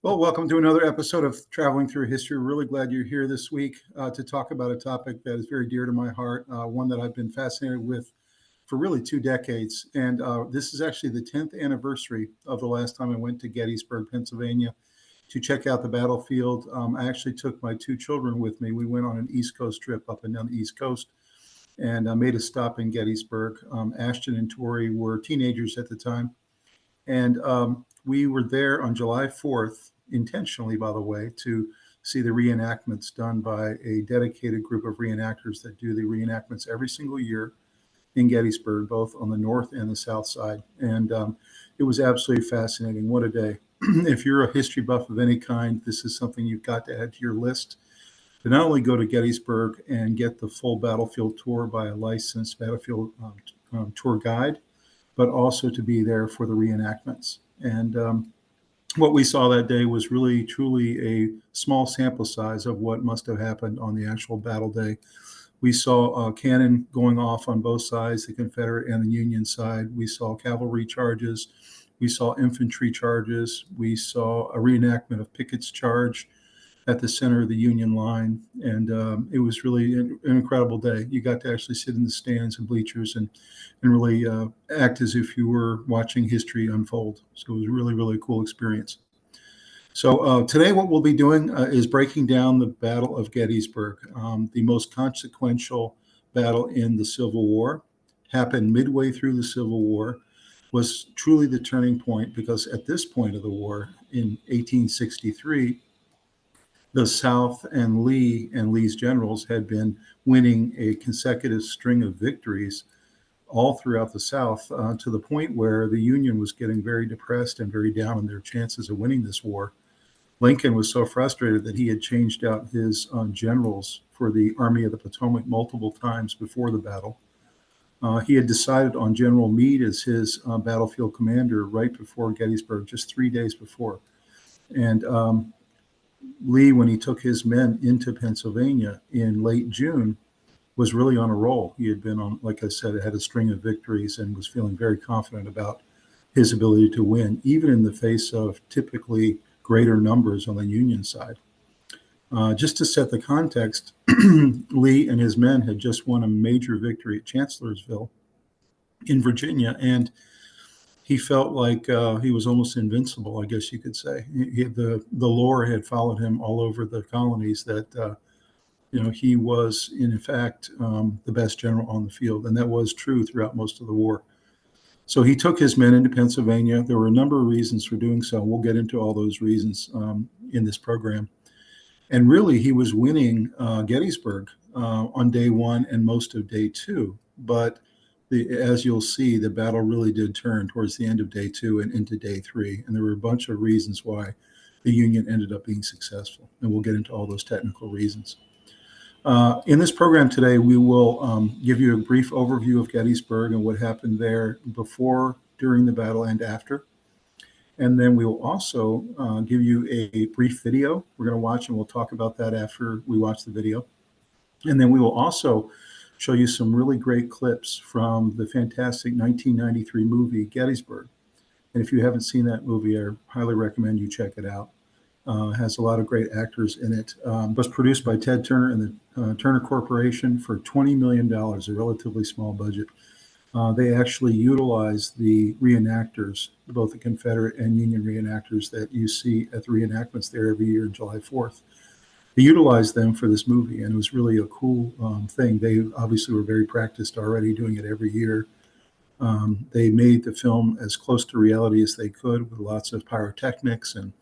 Well, welcome to another episode of Traveling Through History. We're really glad you're here this week to talk about a topic that is very dear to my heart, one that I've been fascinated with for really 2 decades. And this is actually the 10th anniversary of the last time I went to Gettysburg, Pennsylvania to check out the battlefield. I actually took my 2 children with me. We went on an East Coast trip up and down the East Coast and made a stop in Gettysburg. Ashton and Tori were teenagers at the time. And we were there on July 4th, intentionally, by the way, to see the reenactments done by a dedicated group of reenactors that do the reenactments every single year in Gettysburg, both on the north and the south side. And it was absolutely fascinating. What a day. If you're a history buff of any kind, this is something you've got to add to your list. To not only go to Gettysburg and get the full battlefield tour by a licensed battlefield tour guide, but also to be there for the reenactments. And what we saw that day was really, truly a small sample size of what must have happened on the actual battle day. We saw cannon going off on both sides, the Confederate and the Union side. We saw cavalry charges. We saw infantry charges. We saw a reenactment of Pickett's charge at the center of the Union line. And it was really an incredible day. You got to actually sit in the stands and bleachers and really act as if you were watching history unfold. So it was a really, really cool experience. So today what we'll be doing is breaking down the Battle of Gettysburg, the most consequential battle in the Civil War, happened midway through the Civil War, was truly the turning point because at this point of the war in 1863, the South and Lee's generals had been winning a consecutive string of victories all throughout the South to the point where the Union was getting very depressed and very down on their chances of winning this war. Lincoln was so frustrated that he had changed out his generals for the Army of the Potomac multiple times before the battle. He had decided on General Meade as his battlefield commander right before Gettysburg, just 3 days before. And Lee, when he took his men into Pennsylvania in late June, was really on a roll. He had been on, like I said, had a string of victories and was feeling very confident about his ability to win, even in the face of typically greater numbers on the Union side. Just to set the context, Lee and his men had just won a major victory at Chancellorsville in Virginia, and he felt like he was almost invincible, I guess you could say. The lore had followed him all over the colonies that he was, in fact, the best general on the field, and that was true throughout most of the war. So he took his men into Pennsylvania. There were a number of reasons for doing so. We'll get into all those reasons in this program. And really, he was winning Gettysburg on day one and most of day two. But as you'll see, the battle really did turn towards the end of day two and into day three. And there were a bunch of reasons why the Union ended up being successful. And we'll get into all those technical reasons. In this program today, we will give you a brief overview of Gettysburg and what happened there before, during the battle, and after. And then we will also give you a brief video we're going to watch, and we'll talk about that after we watch the video. And then we will also show you some really great clips from the fantastic 1993 movie Gettysburg. And if you haven't seen that movie, I highly recommend you check it out. Has a lot of great actors in it. Was produced by Ted Turner and the Turner Corporation for $20 million, a relatively small budget. They actually utilized the reenactors, both the Confederate and Union reenactors that you see at the reenactments there every year on July 4th. They utilized them for this movie, and it was really a cool thing. They obviously were very practiced already doing it every year. They made the film as close to reality as they could with lots of pyrotechnics and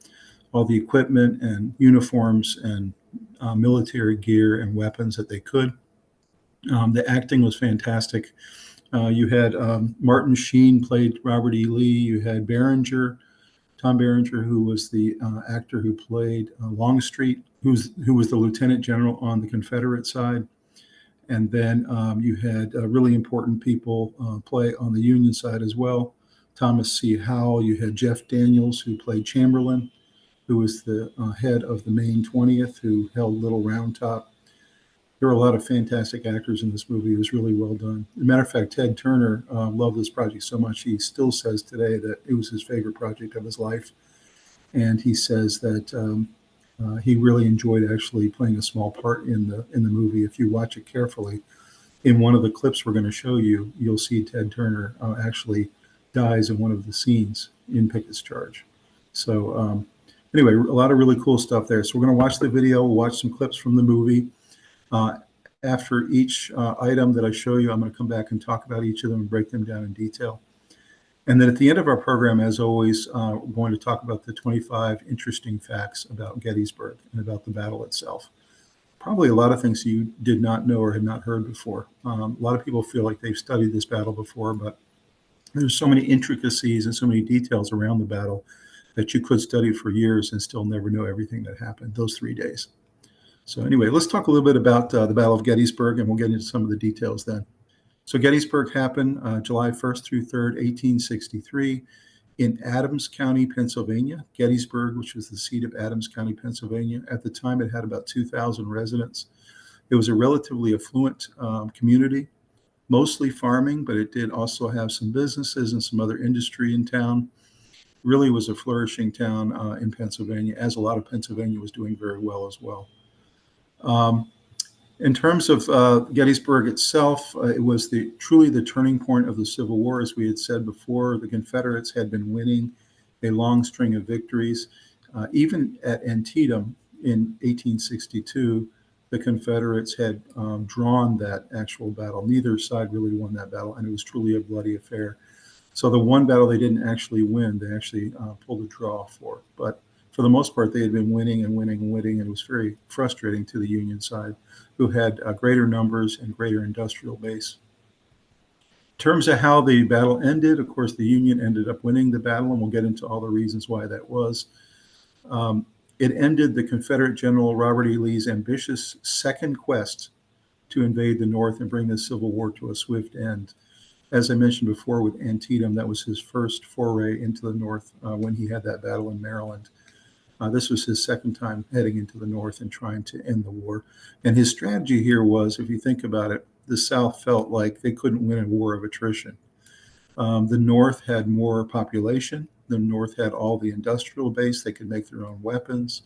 all the equipment and uniforms and military gear and weapons that they could. The acting was fantastic. You had Martin Sheen played Robert E. Lee. You had Tom Berenger, who was the actor who played Longstreet, who was the lieutenant general on the Confederate side. And then you had really important people play on the Union side as well. Thomas C. Howell. You had Jeff Daniels, who played Chamberlain, who was the head of the Maine 20th, who held Little Round Top. There were a lot of fantastic actors in this movie. It was really well done. As a matter of fact, Ted Turner loved this project so much, he still says today that it was his favorite project of his life. and he says that he really enjoyed actually playing a small part in the movie. If you watch it carefully, in one of the clips we're going to show you, you'll see Ted Turner actually dies in one of the scenes in Pickett's Charge. So anyway, a lot of really cool stuff there. So we're going to watch the video, we'll watch some clips from the movie. After each item that I show you, I'm going to come back and talk about each of them and break them down in detail. And then at the end of our program, as always, we're going to talk about the 25 interesting facts about Gettysburg and about the battle itself. Probably a lot of things you did not know or had not heard before. A lot of people feel like they've studied this battle before, but there's so many intricacies and so many details around the battle that you could study for years and still never know everything that happened those 3 days. So anyway, let's talk a little bit about the Battle of Gettysburg, and we'll get into some of the details then. So Gettysburg happened July 1st through 3rd, 1863, in Adams County, Pennsylvania. Gettysburg, which was the seat of Adams County, Pennsylvania. At the time, it had about 2,000 residents. It was a relatively affluent community, mostly farming, but it did also have some businesses and some other industry in town. Really was a flourishing town in Pennsylvania, as a lot of Pennsylvania was doing very well as well. In terms of Gettysburg itself, it was truly the turning point of the Civil War. As we had said before, the Confederates had been winning a long string of victories. Even at Antietam in 1862, the Confederates had drawn that actual battle. Neither side really won that battle, and it was truly a bloody affair. So the one battle they didn't actually win, they actually pulled a draw for. But for the most part, they had been winning and winning and winning, and it was very frustrating to the Union side, who had greater numbers and greater industrial base. In terms of how the battle ended, of course, the Union ended up winning the battle, and we'll get into all the reasons why that was. It ended the Confederate General Robert E. Lee's ambitious second quest to invade the North and bring the Civil War to a swift end. As I mentioned before with Antietam, that was his first foray into the North when he had that battle in Maryland. This was his second time heading into the North and trying to end the war. And his strategy here was, if you think about it, the South felt like they couldn't win a war of attrition. The North had more population. The North had all the industrial base. They could make their own weapons.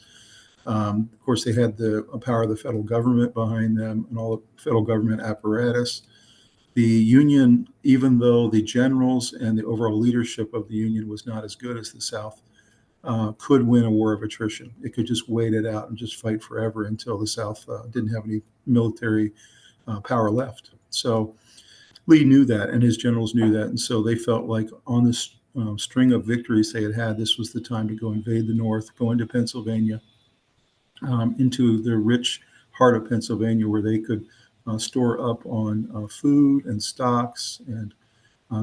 Of course, they had the power of the federal government behind them and all the federal government apparatus. The Union, even though the generals and the overall leadership of the Union was not as good as the South, could win a war of attrition. It could just wait it out and just fight forever until the South didn't have any military power left. So Lee knew that, and his generals knew that, and so they felt like on this string of victories they had, this was the time to go invade the North, go into Pennsylvania, into the rich heart of Pennsylvania, where they could store up on food and stocks and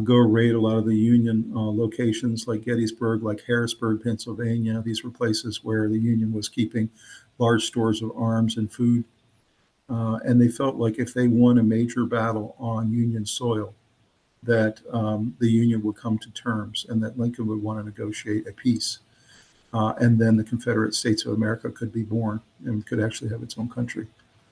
go raid a lot of the Union locations like Gettysburg, like Harrisburg, Pennsylvania. These were places where the Union was keeping large stores of arms and food. And they felt like if they won a major battle on Union soil, that the Union would come to terms and that Lincoln would want to negotiate a peace. And then the Confederate States of America could be born and could actually have its own country.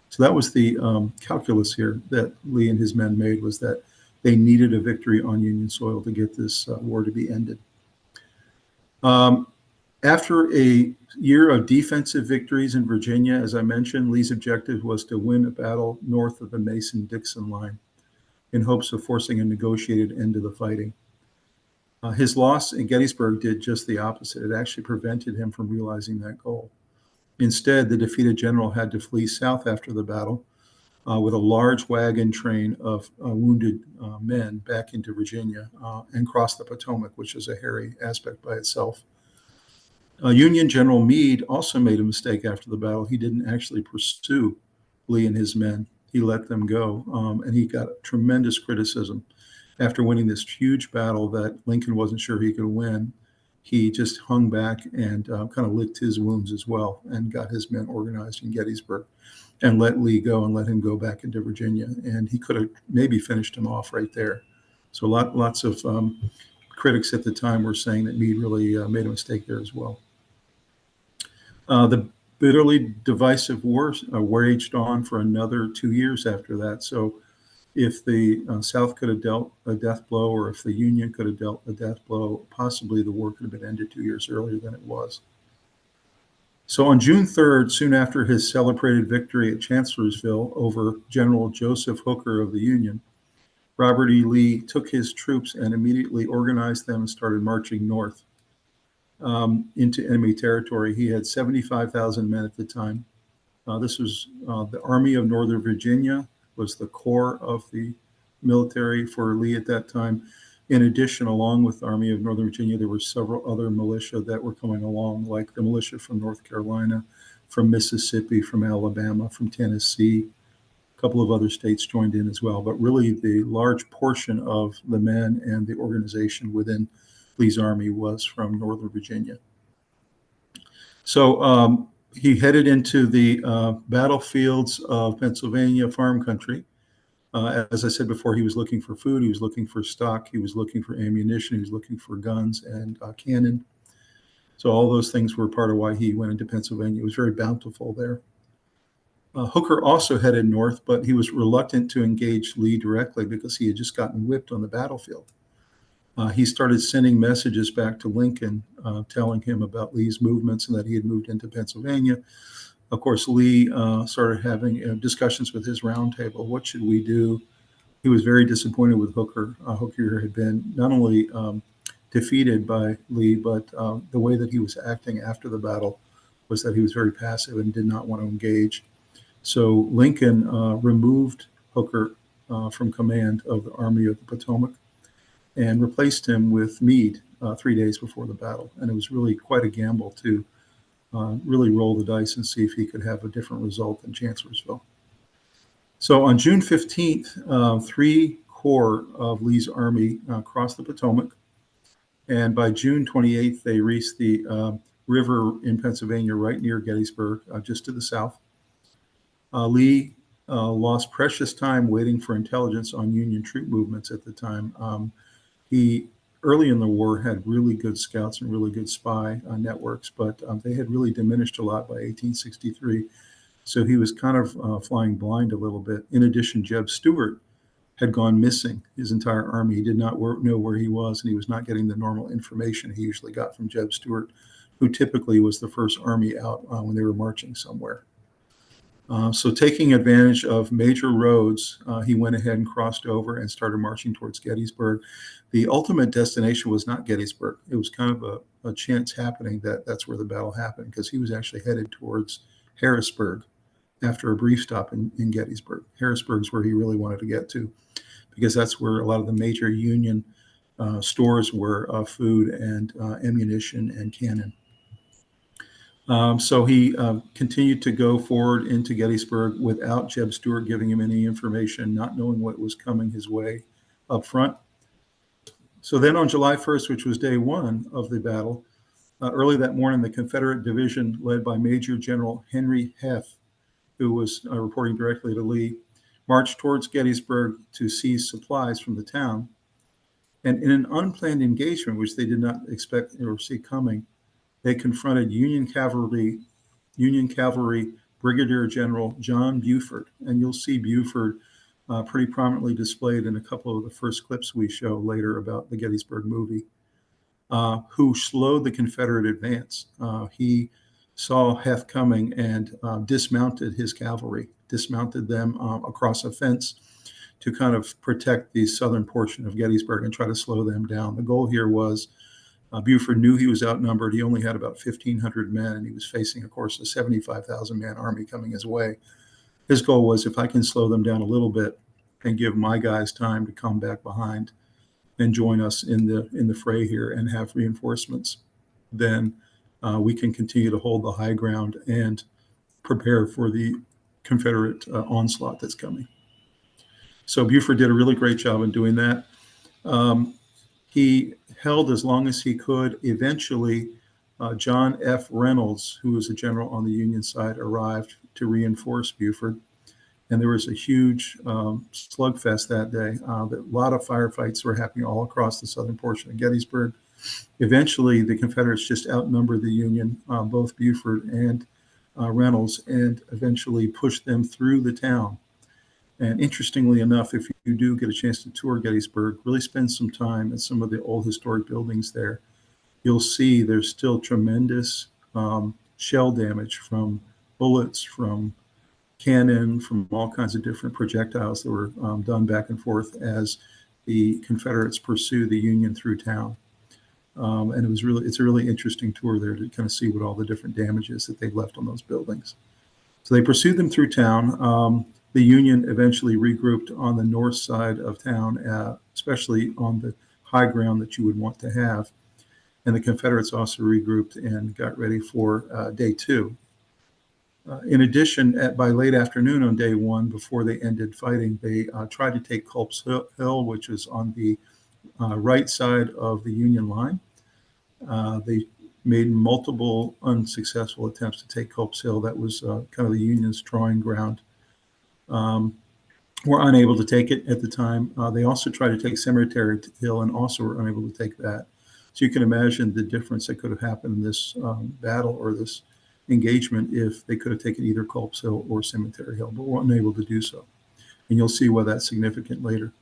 So that was the calculus here that Lee and his men made, was that they needed a victory on Union soil to get this war to be ended. After a year of defensive victories in Virginia, as I mentioned, Lee's objective was to win a battle north of the Mason-Dixon line in hopes of forcing a negotiated end to the fighting. His loss in Gettysburg did just the opposite. It actually prevented him from realizing that goal. Instead, the defeated general had to flee south after the battle with a large wagon train of wounded men back into Virginia and cross the Potomac, which is a hairy aspect by itself. Union General Meade also made a mistake after the battle. He didn't actually pursue Lee and his men. He let them go, and he got tremendous criticism. After winning this huge battle that Lincoln wasn't sure he could win, he just hung back and kind of licked his wounds as well and got his men organized in Gettysburg and let Lee go and let him go back into Virginia. And he could have maybe finished him off right there. So lots of critics at the time were saying that Meade really made a mistake there as well. The bitterly divisive war waged on for another 2 years after that. So if the South could have dealt a death blow, or if the Union could have dealt a death blow, possibly the war could have been ended 2 years earlier than it was. So on June 3rd, soon after his celebrated victory at Chancellorsville over General Joseph Hooker of the Union, Robert E. Lee took his troops and immediately organized them and started marching north into enemy territory. He had 75,000 men at the time. This was the Army of Northern Virginia was the core of the military for Lee at that time. In addition, along with the Army of Northern Virginia, there were several other militia that were coming along, like the militia from North Carolina, from Mississippi, from Alabama, from Tennessee. A couple of other states joined in as well. But really, the large portion of the men and the organization within Lee's army was from Northern Virginia. So he headed into the battlefields of Pennsylvania farm country. As I said before, he was looking for food, he was looking for stock, he was looking for ammunition, he was looking for guns and cannon. So all those things were part of why he went into Pennsylvania. It was very bountiful there. Hooker also headed north, but he was reluctant to engage Lee directly because he had just gotten whipped on the battlefield. He started sending messages back to Lincoln telling him about Lee's movements and that he had moved into Pennsylvania. Of course, Lee started having discussions with his roundtable. What should we do? He was very disappointed with Hooker. Hooker had been not only defeated by Lee, but the way that he was acting after the battle was that he was very passive and did not want to engage. So Lincoln removed Hooker from command of the Army of the Potomac and replaced him with Meade 3 days before the battle. And it was really quite a gamble to really roll the dice and see if he could have a different result than Chancellorsville. So on June 15th, 3 corps of Lee's army crossed the Potomac. And by June 28th, they reached the river in Pennsylvania right near Gettysburg, just to the south. Lee lost precious time waiting for intelligence on Union troop movements at the time. He early in the war had really good scouts and really good spy networks, but they had really diminished a lot by 1863. So he was kind of flying blind a little bit. In addition, Jeb Stuart had gone missing his entire army. He did not know where he was, and he was not getting the normal information he usually got from Jeb Stuart, who typically was the first army out when they were marching somewhere. So taking advantage of major roads, he went ahead and crossed over and started marching towards Gettysburg. The ultimate destination was not Gettysburg. It was kind of a chance happening that that's where the battle happened, because he was actually headed towards Harrisburg after a brief stop in Gettysburg. Harrisburg is where he really wanted to get to, because that's where a lot of the major Union stores were of food and ammunition and cannon. So he continued to go forward into Gettysburg without Jeb Stuart giving him any information, not knowing what was coming his way up front. So then on July 1st, which was day 1 of the battle, early that morning, the Confederate division led by Major General Henry Heth, who was reporting directly to Lee, marched towards Gettysburg to seize supplies from the town. And in an unplanned engagement, which they did not expect or see coming, they confronted Union Cavalry Brigadier General John Buford. And you'll see Buford pretty prominently displayed in a couple of the first clips we show later about the Gettysburg movie, who slowed the Confederate advance. He saw Heth coming and dismounted his cavalry, dismounted them across a fence to kind of protect the southern portion of Gettysburg and try to slow them down. The goal here was Buford knew he was outnumbered. He only had about 1,500 men, and he was facing, of course, a 75,000-man army coming his way. His goal was, if I can slow them down a little bit and give my guys time to come back behind and join us in the fray here and have reinforcements, then we can continue to hold the high ground and prepare for the Confederate onslaught that's coming. So Buford did a really great job in doing that. He held as long as he could. Eventually, John F. Reynolds, who was a general on the Union side, arrived to reinforce Buford. And there was a huge slugfest that day. A lot of firefights were happening all across the southern portion of Gettysburg. Eventually, the Confederates just outnumbered the Union, both Buford and Reynolds, and eventually pushed them through the town. And interestingly enough, if you do get a chance to tour Gettysburg, really spend some time at some of the old historic buildings there, you'll see there's still tremendous shell damage from bullets, from cannon, from all kinds of different projectiles that were done back and forth as the Confederates pursued the Union through town. And it's a really interesting tour there to kind of see what all the different damages that they left on those buildings. So they pursued them through town. The Union eventually regrouped on the north side of town, especially on the high ground that you would want to have. And the Confederates also regrouped and got ready for day two. In addition, by late afternoon on day one, before they ended fighting, they tried to take Culp's Hill, which is on the right side of the Union line. They made multiple unsuccessful attempts to take Culp's Hill. That was kind of the Union's drawing ground. Were unable to take it at the time. They also tried to take Cemetery Hill and also were unable to take that. So you can imagine the difference that could have happened in this battle or this engagement if they could have taken either Culp's Hill or Cemetery Hill, but were unable to do so. And you'll see why that's significant later.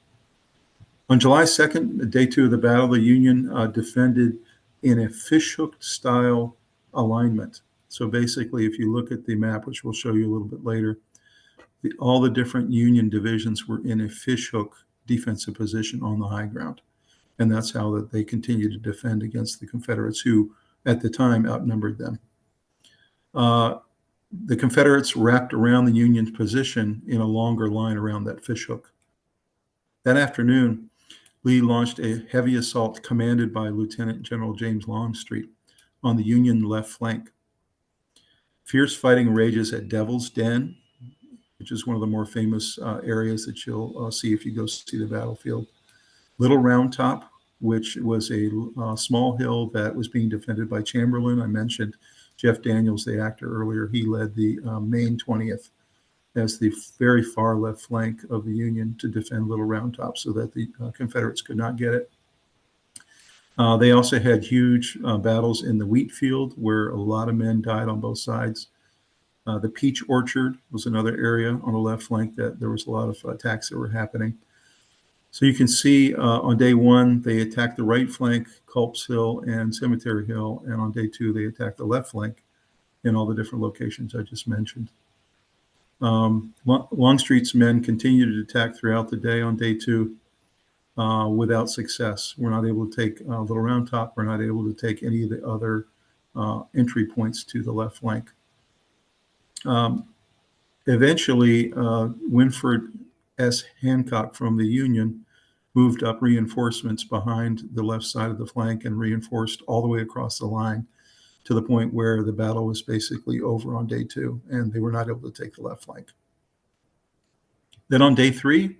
On July 2nd, day two of the battle, the Union defended in a fishhook style alignment. So basically, if you look at the map, which we'll show you a little bit later, all the different Union divisions were in a fishhook defensive position on the high ground. And that's how that they continued to defend against the Confederates, who at the time outnumbered them. The Confederates wrapped around the Union's position in a longer line around that fishhook. That afternoon, Lee launched a heavy assault commanded by Lieutenant General James Longstreet on the Union left flank. Fierce fighting rages at Devil's Den, which is one of the more famous areas that you'll see if you go see the battlefield. Little Round Top, which was a small hill that was being defended by Chamberlain. I mentioned Jeff Daniels, the actor, earlier. He led the Maine 20th as the very far left flank of the Union to defend Little Round Top so that the Confederates could not get it. They also had huge battles in the wheat field where a lot of men died on both sides. The Peach Orchard was another area on the left flank that there was a lot of attacks that were happening. So you can see on day one, they attacked the right flank, Culp's Hill and Cemetery Hill. And on day two, they attacked the left flank in all the different locations I just mentioned. Longstreet's men continued to attack throughout the day on day two without success. We're not able to take Little Round Top. We're not able to take any of the other entry points to the left flank. Eventually, Winford S. Hancock from the Union moved up reinforcements behind the left side of the flank and reinforced all the way across the line to the point where the battle was basically over on day two, and they were not able to take the left flank. Then on day three,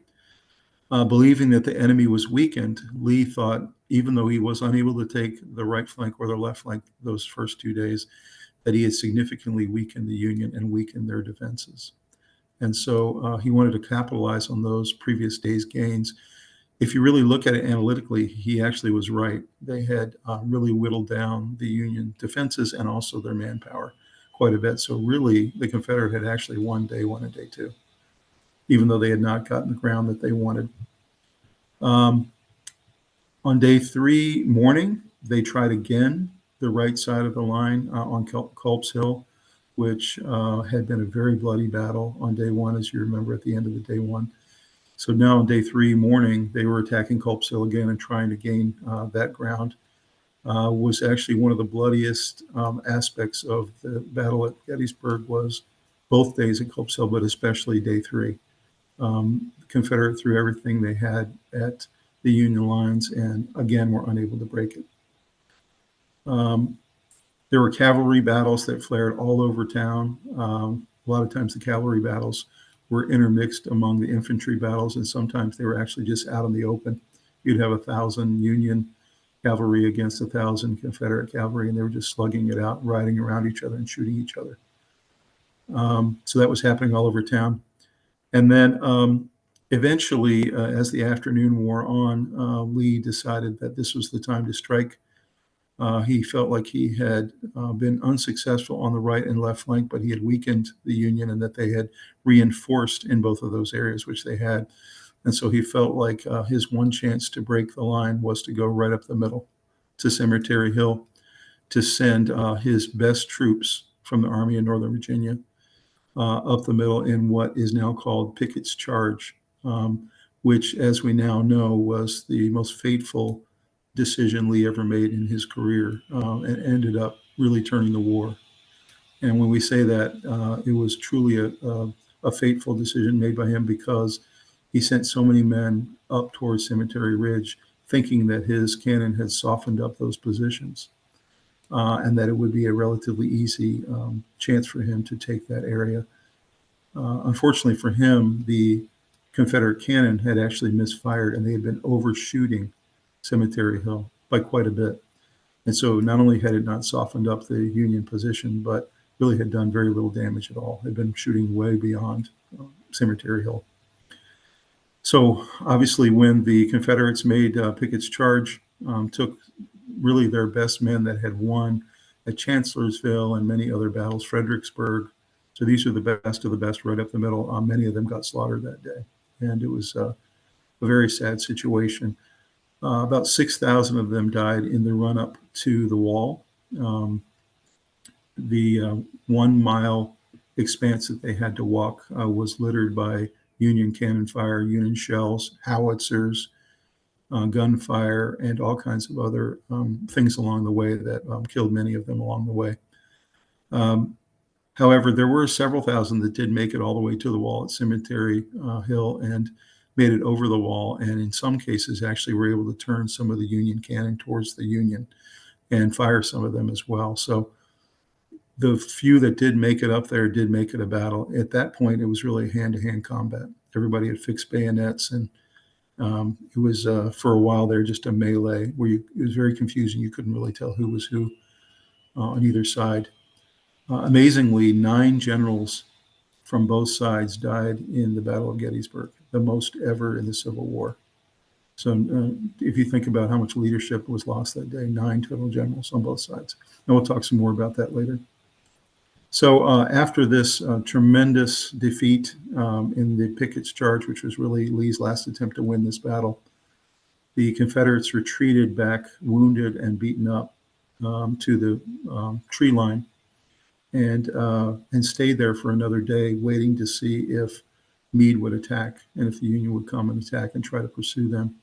believing that the enemy was weakened, Lee thought, even though he was unable to take the right flank or the left flank those first 2 days, that he had significantly weakened the Union and weakened their defenses. And so he wanted to capitalize on those previous days' gains. If you really look at it analytically, he actually was right. They had really whittled down the Union defenses and also their manpower quite a bit. So really, the Confederate had actually won day one and day two, even though they had not gotten the ground that they wanted. On day three morning, they tried again the right side of the line on Culp's Hill, which had been a very bloody battle on day one, as you remember at the end of the day one. So now on day three morning, they were attacking Culp's Hill again and trying to gain that ground. Was actually one of the bloodiest aspects of the battle at Gettysburg was both days at Culp's Hill, but especially day three. The Confederate threw everything they had at the Union lines and again were unable to break it. There were cavalry battles that flared all over town. A lot of times the cavalry battles were intermixed among the infantry battles, and sometimes they were actually just out in the open. You'd have 1,000 Union cavalry against 1,000 Confederate cavalry, and they were just slugging it out, riding around each other and shooting each other. So that was happening all over town. And then eventually, as the afternoon wore on, Lee decided that this was the time to strike. He felt like he had been unsuccessful on the right and left flank, but he had weakened the Union and that they had reinforced in both of those areas, which they had. And so he felt like his one chance to break the line was to go right up the middle to Cemetery Hill to send his best troops from the Army in Northern Virginia up the middle in what is now called Pickett's Charge, which, as we now know, was the most fateful decision Lee ever made in his career, and ended up really turning the war. And when we say that, it was truly a fateful decision made by him, because he sent so many men up towards Cemetery Ridge, thinking that his cannon had softened up those positions, and that it would be a relatively easy chance for him to take that area. Unfortunately for him, the Confederate cannon had actually misfired, and they had been overshooting Cemetery Hill by quite a bit. And so not only had it not softened up the Union position, but really had done very little damage at all. Had been shooting way beyond Cemetery Hill. So obviously when the Confederates made Pickett's Charge, took really their best men that had won at Chancellorsville and many other battles, Fredericksburg. So these are the best of the best right up the middle. Many of them got slaughtered that day. And it was a very sad situation. About 6,000 of them died in the run-up to the wall. The 1 mile expanse that they had to walk was littered by Union cannon fire, Union shells, howitzers, gunfire, and all kinds of other things along the way that killed many of them along the way. However, there were several thousand that did make it all the way to the wall at Cemetery Hill and made it over the wall, and in some cases actually were able to turn some of the Union cannon towards the Union and fire some of them as well. So the few that did make it up there did make it a battle. At that point, it was really hand-to-hand combat. Everybody had fixed bayonets, and it was, for a while there, just a melee where it was very confusing. You couldn't really tell who was who on either side. Amazingly, 9 generals from both sides died in the Battle of Gettysburg, the most ever in the Civil War. So if you think about how much leadership was lost that day, 9 total generals on both sides. And we'll talk some more about that later. So after this tremendous defeat in the Pickett's Charge, which was really Lee's last attempt to win this battle, the Confederates retreated back, wounded and beaten up, to the tree line, and stayed there for another day, waiting to see if Meade would attack and if the Union would come and attack and try to pursue them.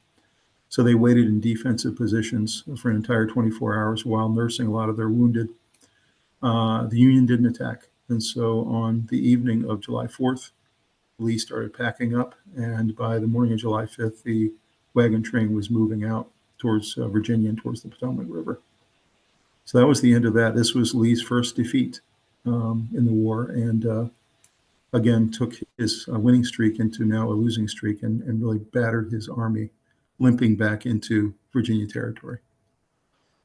So they waited in defensive positions for an entire 24 hours while nursing a lot of their wounded. The Union didn't attack. And so on the evening of July 4th, Lee started packing up. And by the morning of July 5th, the wagon train was moving out towards Virginia and towards the Potomac River. So that was the end of that. This was Lee's first defeat in the war, and again took his winning streak into now a losing streak, and really battered his army, limping back into Virginia territory.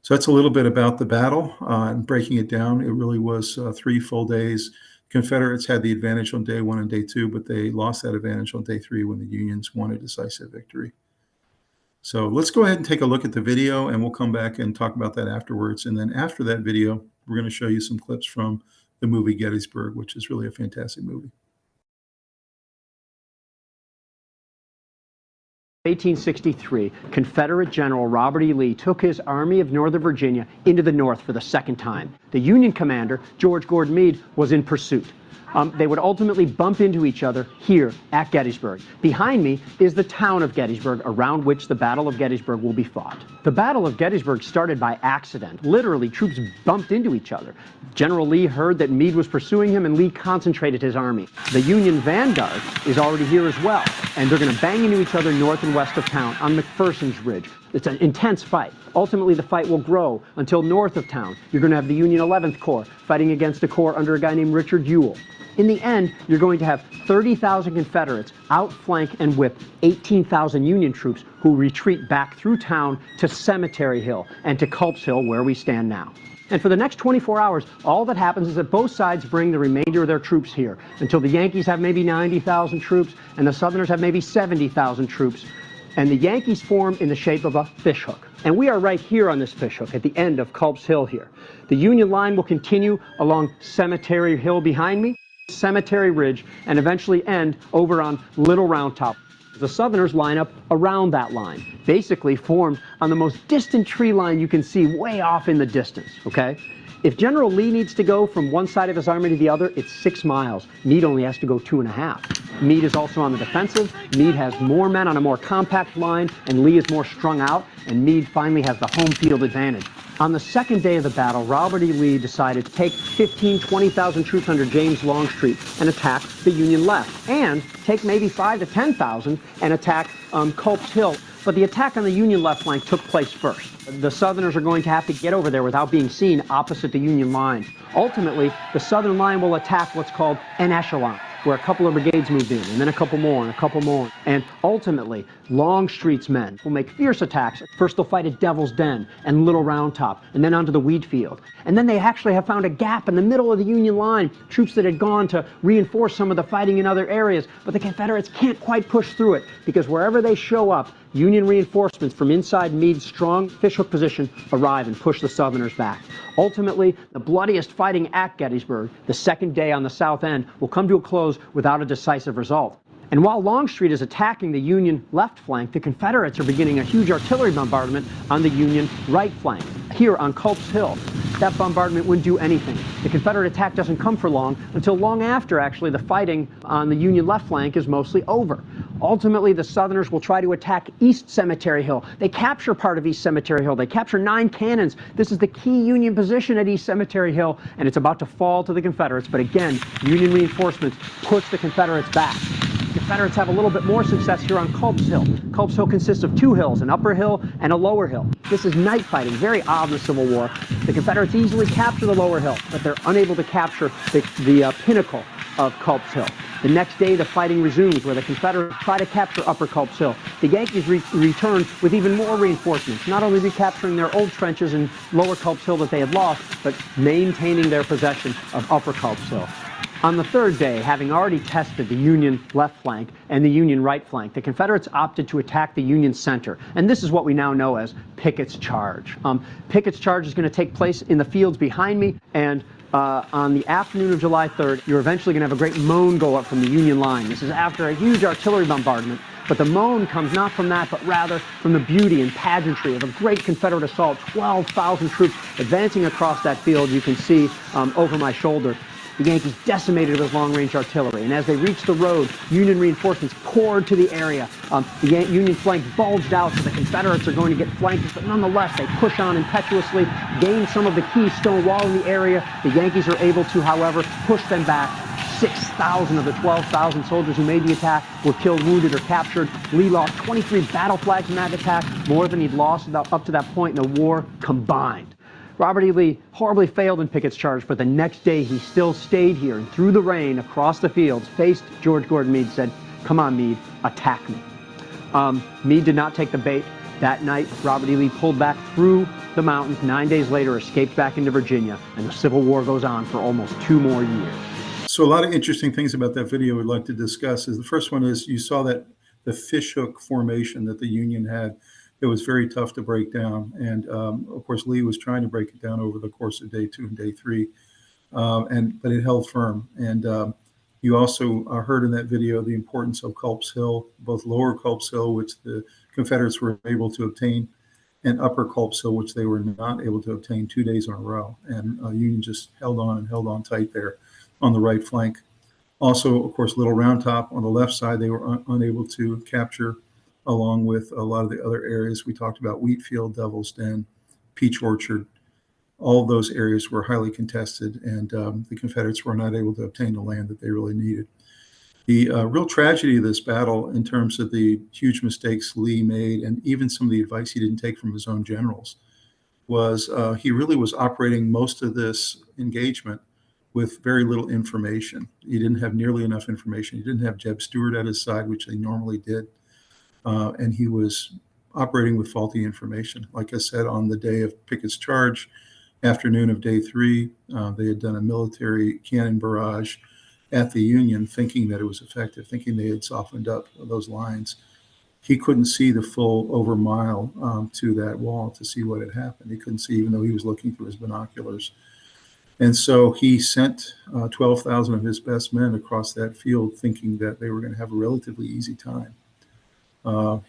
So that's a little bit about the battle, and breaking it down. It really was 3 full days. Confederates had the advantage on day 1 and day 2, but they lost that advantage on day 3 when the Unions won a decisive victory. So let's go ahead and take a look at the video, and we'll come back and talk about that afterwards. And then after that video, we're going to show you some clips from the movie Gettysburg, which is really a fantastic movie. 1863, Confederate General Robert E. Lee took his Army of Northern Virginia into the North for the second time. The Union commander, George Gordon Meade, was in pursuit. They would ultimately bump into each other here at Gettysburg. Behind me is the town of Gettysburg, around which the Battle of Gettysburg will be fought. The Battle of Gettysburg started by accident. Literally, troops bumped into each other. General Lee heard that Meade was pursuing him, and Lee concentrated his army. The Union vanguard is already here as well, and they're going to bang into each other north and west of town on McPherson's Ridge. It's an intense fight. Ultimately, the fight will grow until north of town. You're going to have the Union 11th Corps fighting against a corps under a guy named Richard Ewell. In the end, you're going to have 30,000 Confederates outflank and whip 18,000 Union troops who retreat back through town to Cemetery Hill and to Culp's Hill, where we stand now. And for the next 24 hours, all that happens is that both sides bring the remainder of their troops here until the Yankees have maybe 90,000 troops and the Southerners have maybe 70,000 troops. And the Yankees form in the shape of a fishhook. And we are right here on this fishhook at the end of Culp's Hill here. The Union line will continue along Cemetery Hill behind me, Cemetery Ridge, and eventually end over on Little Round Top. The Southerners line up around that line, basically formed on the most distant tree line you can see way off in the distance, okay? If General Lee needs to go from one side of his army to the other, it's 6 miles. Meade only has to go 2.5. Meade is also on the defensive. Meade has more men on a more compact line, and Lee is more strung out, and Meade finally has the home field advantage. On the second day of the battle, Robert E. Lee decided to take 20,000 troops under James Longstreet and attack the Union left, and take maybe 5,000 to 10,000 and attack Culp's Hill. But the attack on the Union left flank took place first. The Southerners are going to have to get over there without being seen opposite the Union lines. Ultimately, the Southern line will attack what's called an echelon, where a couple of brigades moved in, and then a couple more, and a couple more. And ultimately, Longstreet's men will make fierce attacks. First they'll fight at Devil's Den and Little Round Top, and then onto the wheat field. And then they actually have found a gap in the middle of the Union line, troops that had gone to reinforce some of the fighting in other areas. But the Confederates can't quite push through it, because wherever they show up, Union reinforcements from inside Meade's strong fishhook position arrive and push the Southerners back. Ultimately, the bloodiest fighting at Gettysburg, the second day on the south end, will come to a close without a decisive result. And while Longstreet is attacking the Union left flank, the Confederates are beginning a huge artillery bombardment on the Union right flank, here on Culp's Hill. That bombardment wouldn't do anything. The Confederate attack doesn't come for long, until long after, actually, the fighting on the Union left flank is mostly over. Ultimately, the Southerners will try to attack East Cemetery Hill. They capture part of East Cemetery Hill. They capture 9 cannons. This is the key Union position at East Cemetery Hill, and it's about to fall to the Confederates. But again, Union reinforcements push the Confederates back. The Confederates have a little bit more success here on Culp's Hill. Culp's Hill consists of 2 hills, an upper hill and a lower hill. This is night fighting, very odd in the Civil War. The Confederates easily capture the lower hill, but they're unable to capture the pinnacle of Culp's Hill. The next day, the fighting resumes, where the Confederates try to capture Upper Culp's Hill. The Yankees return with even more reinforcements, not only recapturing their old trenches in Lower Culp's Hill that they had lost, but maintaining their possession of Upper Culp's Hill. On the third day, having already tested the Union left flank and the Union right flank, the Confederates opted to attack the Union center. And this is what we now know as Pickett's Charge. Pickett's Charge is going to take place in the fields behind me, and on the afternoon of July 3rd, you're eventually going to have a great moan go up from the Union line. This is after a huge artillery bombardment, but the moan comes not from that, but rather from the beauty and pageantry of a great Confederate assault. 12,000 troops advancing across that field, you can see over my shoulder. The Yankees decimated with long-range artillery, and as they reached the road, Union reinforcements poured to the area. The Union flank bulged out, so the Confederates are going to get flanked, but nonetheless, they push on impetuously, gain some of the key stone wall in the area. The Yankees are able to, however, push them back. 6,000 of the 12,000 soldiers who made the attack were killed, wounded, or captured. Lee lost 23 battle flags in that attack, more than he'd lost up to that point in the war combined. Robert E. Lee horribly failed in Pickett's Charge, but the next day he still stayed here and through the rain across the fields faced George Gordon Meade, said, "Come on, Meade, attack me." Meade did not take the bait. That night, Robert E. Lee pulled back through the mountains. 9 days later, escaped back into Virginia, and the Civil War goes on for almost 2 more years. So a lot of interesting things about that video we'd like to discuss. Is the first one is you saw that the fishhook formation that the Union had. It was very tough to break down. And of course, Lee was trying to break it down over the course of day 2 and day 3, but it held firm. And you also heard in that video the importance of Culp's Hill, both Lower Culp's Hill, which the Confederates were able to obtain, and Upper Culp's Hill, which they were not able to obtain 2 days in a row. And Union just held on tight there on the right flank. Also, of course, Little Round Top on the left side, they were unable to capture, along with a lot of the other areas we talked about: Wheatfield, Devil's Den, Peach Orchard. All of those areas were highly contested, and the Confederates were not able to obtain the land that they really needed. The real tragedy of this battle, in terms of the huge mistakes Lee made, and even some of the advice he didn't take from his own generals, was he really was operating most of this engagement with very little information. He didn't have nearly enough information. He didn't have Jeb Stuart at his side, which they normally did. And he was operating with faulty information. Like I said, on the day of Pickett's Charge, afternoon of day 3, they had done a military cannon barrage at the Union, thinking that it was effective, thinking they had softened up those lines. He couldn't see the full over mile to that wall to see what had happened. He couldn't see, even though he was looking through his binoculars. And so he sent 12,000 of his best men across that field, thinking that they were going to have a relatively easy time.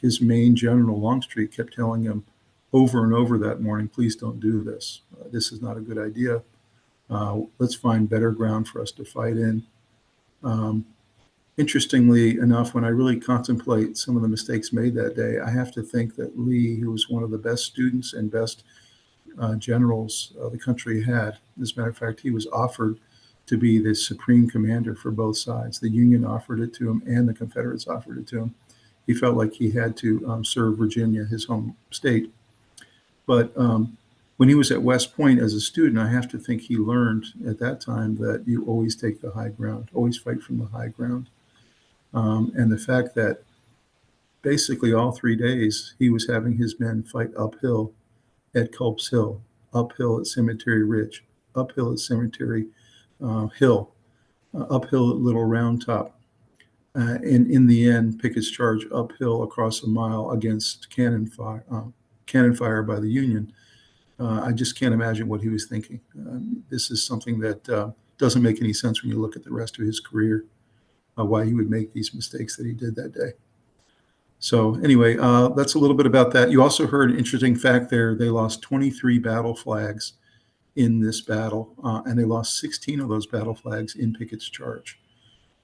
His main general, Longstreet, kept telling him over and over that morning, "Please don't do this. This is not a good idea. Let's find better ground for us to fight in. Interestingly enough, when I really contemplate some of the mistakes made that day, I have to think that Lee, who was one of the best students and best generals the country had, as a matter of fact, he was offered to be the supreme commander for both sides. The Union offered it to him and the Confederates offered it to him. He felt like he had to serve Virginia, his home state. But when he was at West Point as a student, I have to think he learned at that time that you always take the high ground, always fight from the high ground. And the fact that basically all 3 days he was having his men fight uphill at Culp's Hill, uphill at Cemetery Ridge, uphill at Cemetery Hill, uphill at Little Round Top. And in the end, Pickett's charge uphill across a mile against cannon fire by the Union. I just can't imagine what he was thinking. This is something that doesn't make any sense when you look at the rest of his career, why he would make these mistakes that he did that day. So anyway, that's a little bit about that. You also heard an interesting fact there. They lost 23 battle flags in this battle, and they lost 16 of those battle flags in Pickett's charge.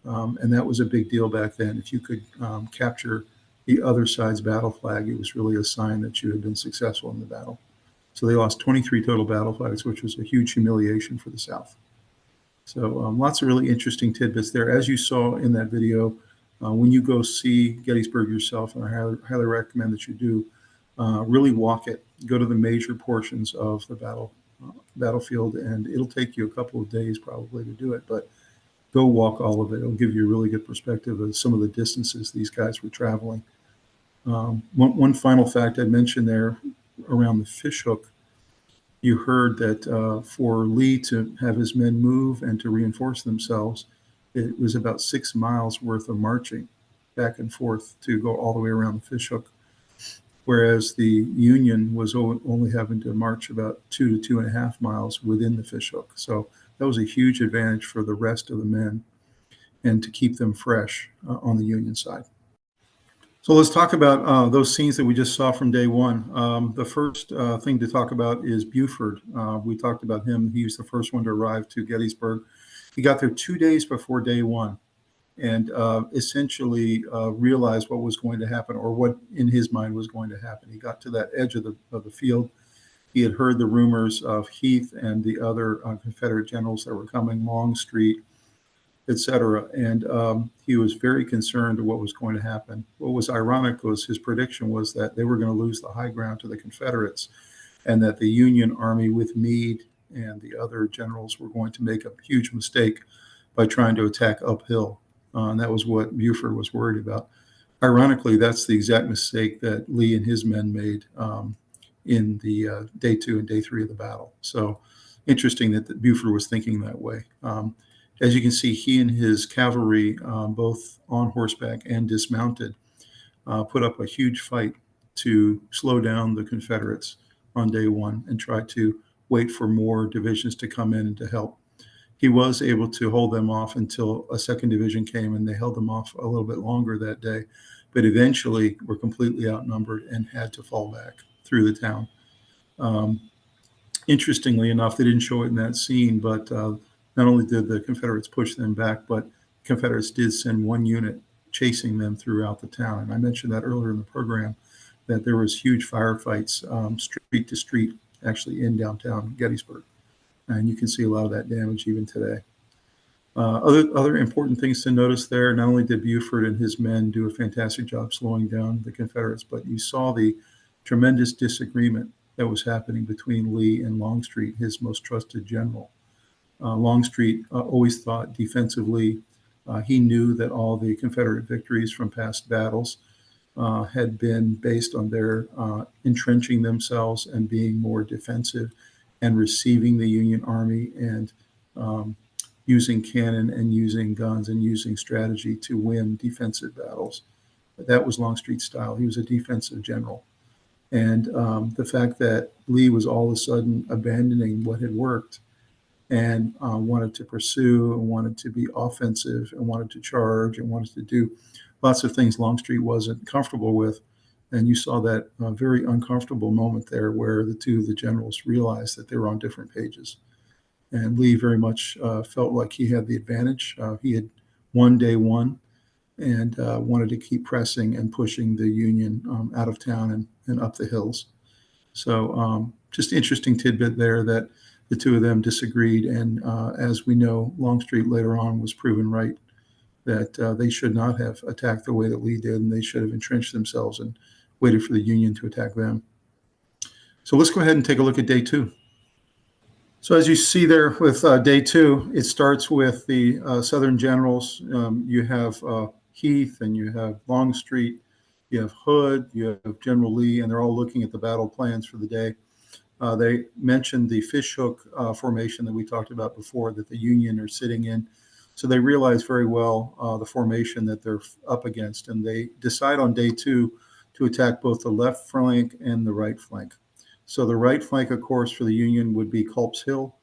And that was a big deal back then. If you could capture the other side's battle flag, it was really a sign that you had been successful in the battle. So they lost 23 total battle flags, which was a huge humiliation for the South. So lots of really interesting tidbits there. As you saw in that video, when you go see Gettysburg yourself, and I highly recommend that you do, really walk it. Go to the major portions of the battlefield, and it'll take you a couple of days probably to do it, but go walk all of it. It'll give you a really good perspective of some of the distances these guys were traveling. One final fact I'd mention there around the fishhook, you heard that for Lee to have his men move and to reinforce themselves, it was about 6 miles worth of marching back and forth to go all the way around the fishhook, whereas the Union was only having to march about 2 to 2.5 miles within the fishhook. So that was a huge advantage for the rest of the men and to keep them fresh on the Union side. So let's talk about those scenes that we just saw from day one. The first thing to talk about is Buford. We talked about him. He was the first one to arrive to Gettysburg. He got there 2 days before day one and essentially realized what was going to happen, or what in his mind was going to happen. He got to that edge of the field. He had heard the rumors of Heth and the other Confederate generals that were coming, Longstreet, etc. And he was very concerned of what was going to happen. What was ironic was his prediction was that they were going to lose the high ground to the Confederates, and that the Union Army with Meade and the other generals were going to make a huge mistake by trying to attack uphill. And that was what Buford was worried about. Ironically, that's the exact mistake that Lee and his men made in the day 2 and day 3 of the battle. So interesting that Buford was thinking that way. As you can see, he and his cavalry, both on horseback and dismounted, put up a huge fight to slow down the Confederates on day 1 and try to wait for more divisions to come in and to help. He was able to hold them off until a second division came, and they held them off a little bit longer that day, but eventually were completely outnumbered and had to fall back through the town. Interestingly enough, they didn't show it in that scene, but not only did the Confederates push them back, but Confederates did send one unit chasing them throughout the town. And I mentioned that earlier in the program, that there was huge firefights street to street, actually in downtown Gettysburg. And you can see a lot of that damage even today. Other important things to notice there, not only did Buford and his men do a fantastic job slowing down the Confederates, but you saw the tremendous disagreement that was happening between Lee and Longstreet, his most trusted general. Longstreet always thought defensively. He knew that all the Confederate victories from past battles had been based on their entrenching themselves and being more defensive and receiving the Union Army and using cannon and using guns and using strategy to win defensive battles. That was Longstreet's style. He was a defensive general. And the fact that Lee was all of a sudden abandoning what had worked and wanted to pursue and wanted to be offensive and wanted to charge and wanted to do lots of things Longstreet wasn't comfortable with. And you saw that very uncomfortable moment there where the two of the generals realized that they were on different pages. And Lee very much felt like he had the advantage. He had won day one and wanted to keep pressing and pushing the Union out of town and up the hills. So just interesting tidbit there that the two of them disagreed. And as we know, Longstreet later on was proven right that they should not have attacked the way that Lee did, and they should have entrenched themselves and waited for the Union to attack them. So let's go ahead and take a look at day two. So as you see there with day two, it starts with the Southern generals. You have Heth and you have Longstreet, you have Hood, you have General Lee, and they're all looking at the battle plans for the day. They mentioned the fishhook formation that we talked about before that the Union are sitting in. So they realize very well the formation that they're up against, and they decide on day two to attack both the left flank and the right flank. So the right flank, of course, for the Union would be Culp's Hill.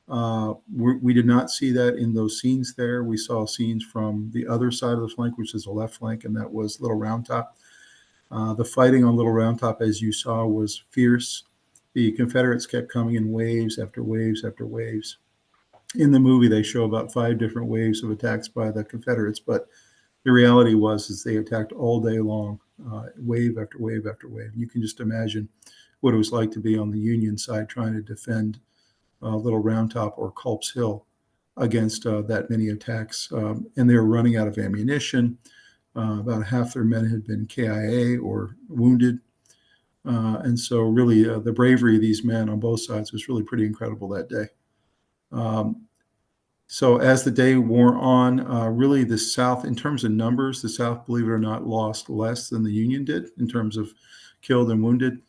We did not see that in those scenes there. We saw scenes from the other side of the flank, which is the left flank, and that was Little Round Top. The fighting on Little Round Top, as you saw, was fierce. The Confederates kept coming in waves after waves after waves. In the movie, they show about 5 different waves of attacks by the Confederates, but the reality was they attacked all day long, wave after wave after wave. You can just imagine what it was like to be on the Union side trying to defend Little Round Top or Culp's Hill against that many attacks. And they were running out of ammunition. About half their men had been KIA or wounded. And so really the bravery of these men on both sides was really pretty incredible that day. So as the day wore on, really the South, in terms of numbers, the South, believe it or not, lost less than the Union did in terms of killed and wounded.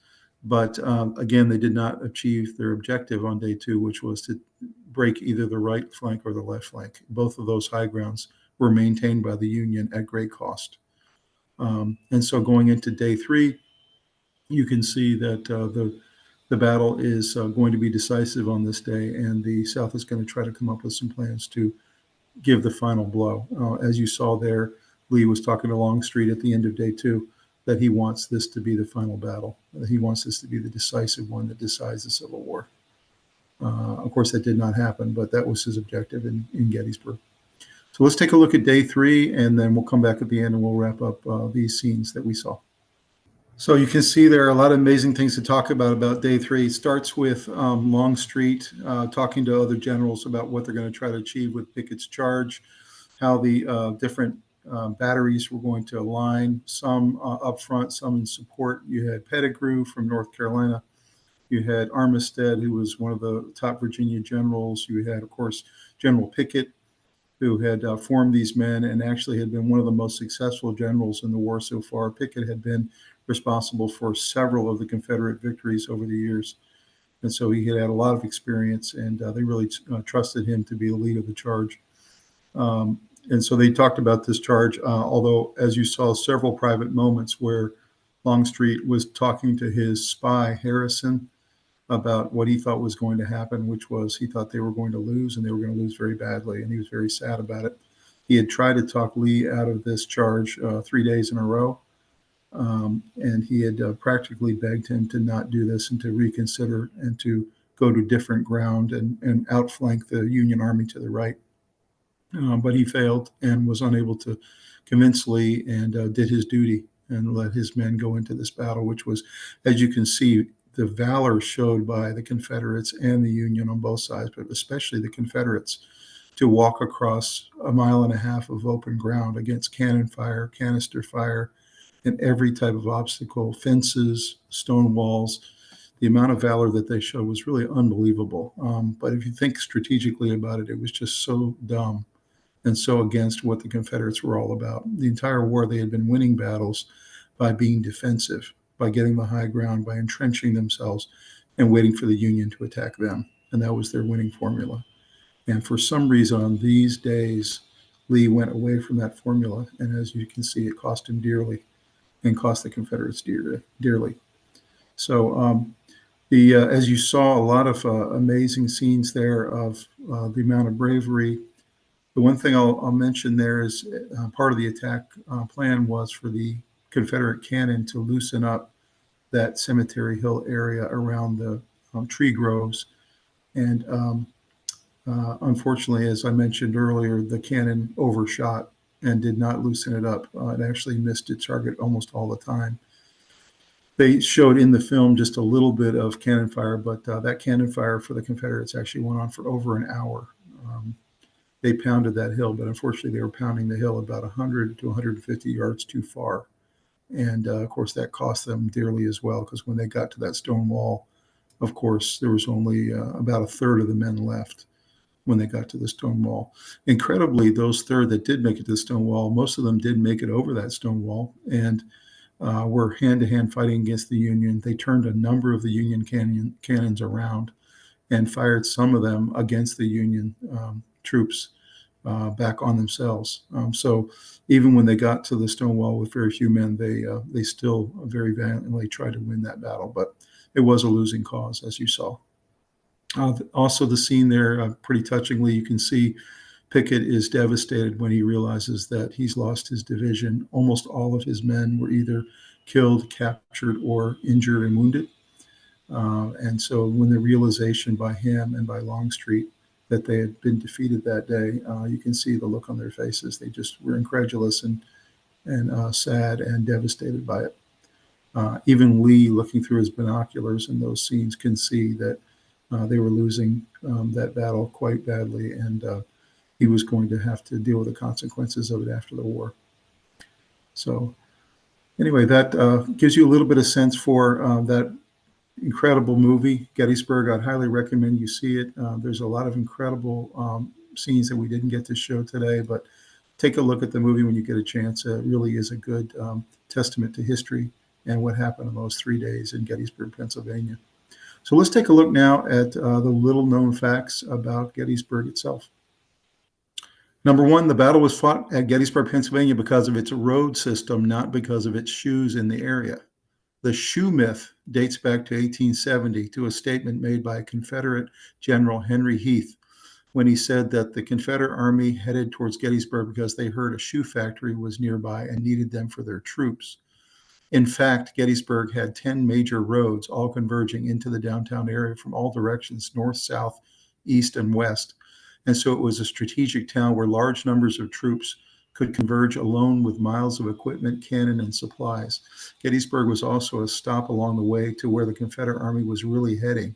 But again, they did not achieve their objective on day two, which was to break either the right flank or the left flank. Both of those high grounds were maintained by the Union at great cost. And so going into day three, you can see that the battle is going to be decisive on this day, and the South is going to try to come up with some plans to give the final blow. As you saw there, Lee was talking to Longstreet at the end of day two that he wants this to be the final battle. He wants this to be the decisive one that decides the Civil War. Of course, that did not happen, but that was his objective in Gettysburg. So let's take a look at day three, and then we'll come back at the end and we'll wrap up these scenes that we saw. So you can see there are a lot of amazing things to talk about day three. It starts with Longstreet talking to other generals about what they're going to try to achieve with Pickett's charge, how the different batteries were going to align, some up front, some in support. You had Pettigrew from North Carolina. You had Armistead, who was one of the top Virginia generals. You had, of course, General Pickett, who had formed these men and actually had been one of the most successful generals in the war so far. Pickett had been responsible for several of the Confederate victories over the years. And so he had had a lot of experience, and they really trusted him to be the lead of the charge. And so they talked about this charge, although, as you saw, several private moments where Longstreet was talking to his spy, Harrison, about what he thought was going to happen, which was he thought they were going to lose, and they were going to lose very badly, and he was very sad about it. He had tried to talk Lee out of this charge 3 days in a row, and he had practically begged him to not do this and to reconsider and to go to different ground and outflank the Union Army to the right. But he failed and was unable to convince Lee, and did his duty and let his men go into this battle, which was, as you can see, the valor showed by the Confederates and the Union on both sides, but especially the Confederates, to walk across 1.5 miles of open ground against cannon fire, canister fire, and every type of obstacle, fences, stone walls. The amount of valor that they showed was really unbelievable. But if you think strategically about it, it was just so dumb and so against what the Confederates were all about. The entire war, they had been winning battles by being defensive, by getting the high ground, by entrenching themselves and waiting for the Union to attack them. And that was their winning formula. And for some reason on these days, Lee went away from that formula. And as you can see, it cost him dearly and cost the Confederates dearly. So as you saw, a lot of amazing scenes there of the amount of bravery. The one thing I'll mention there is part of the attack plan was for the Confederate cannon to loosen up that Cemetery Hill area around the tree groves. And Unfortunately, as I mentioned earlier, the cannon overshot and did not loosen it up. It actually missed its target almost all the time. They showed in the film just a little bit of cannon fire, but that cannon fire for the Confederates actually went on for over an hour. They pounded that hill, but unfortunately they were pounding the hill about 100 to 150 yards too far. And of course that cost them dearly as well, because when they got to that stone wall, of course, there was only about a third of the men left when they got to the stone wall. Incredibly, those third that did make it to the stone wall, most of them did make it over that stone wall and were hand-to-hand fighting against the Union. They turned a number of the Union cannons around and fired some of them against the Union troops back on themselves. So even when they got to the stone wall with very few men, they still very valiantly tried to win that battle. But it was a losing cause, as you saw. Also, the scene there, pretty touchingly, you can see Pickett is devastated when he realizes that he's lost his division. Almost all of his men were either killed, captured, or injured and wounded. And so when the realization by him and by Longstreet that they had been defeated that day, you can see the look on their faces. They just were incredulous and sad and devastated by it. Even Lee, looking through his binoculars in those scenes, can see that they were losing that battle quite badly, and he was going to have to deal with the consequences of it after the war. So anyway, that gives you a little bit of sense for that incredible movie, Gettysburg. I'd highly recommend you see it. There's a lot of incredible scenes that we didn't get to show today, but take a look at the movie when you get a chance. It really is a good testament to history and what happened in those 3 days in Gettysburg, Pennsylvania. So let's take a look now at the little known facts about Gettysburg itself. Number one, the battle was fought at Gettysburg, Pennsylvania because of its road system, not because of its shoes in the area. The shoe myth dates back to 1870 to a statement made by Confederate General Henry Heth when he said that the Confederate Army headed towards Gettysburg because they heard a shoe factory was nearby and needed them for their troops. In fact, Gettysburg had 10 major roads, all converging into the downtown area from all directions, north, south, east, and west. And so it was a strategic town where large numbers of troops could converge alone with miles of equipment, cannon, and supplies. Gettysburg was also a stop along the way to where the Confederate Army was really heading,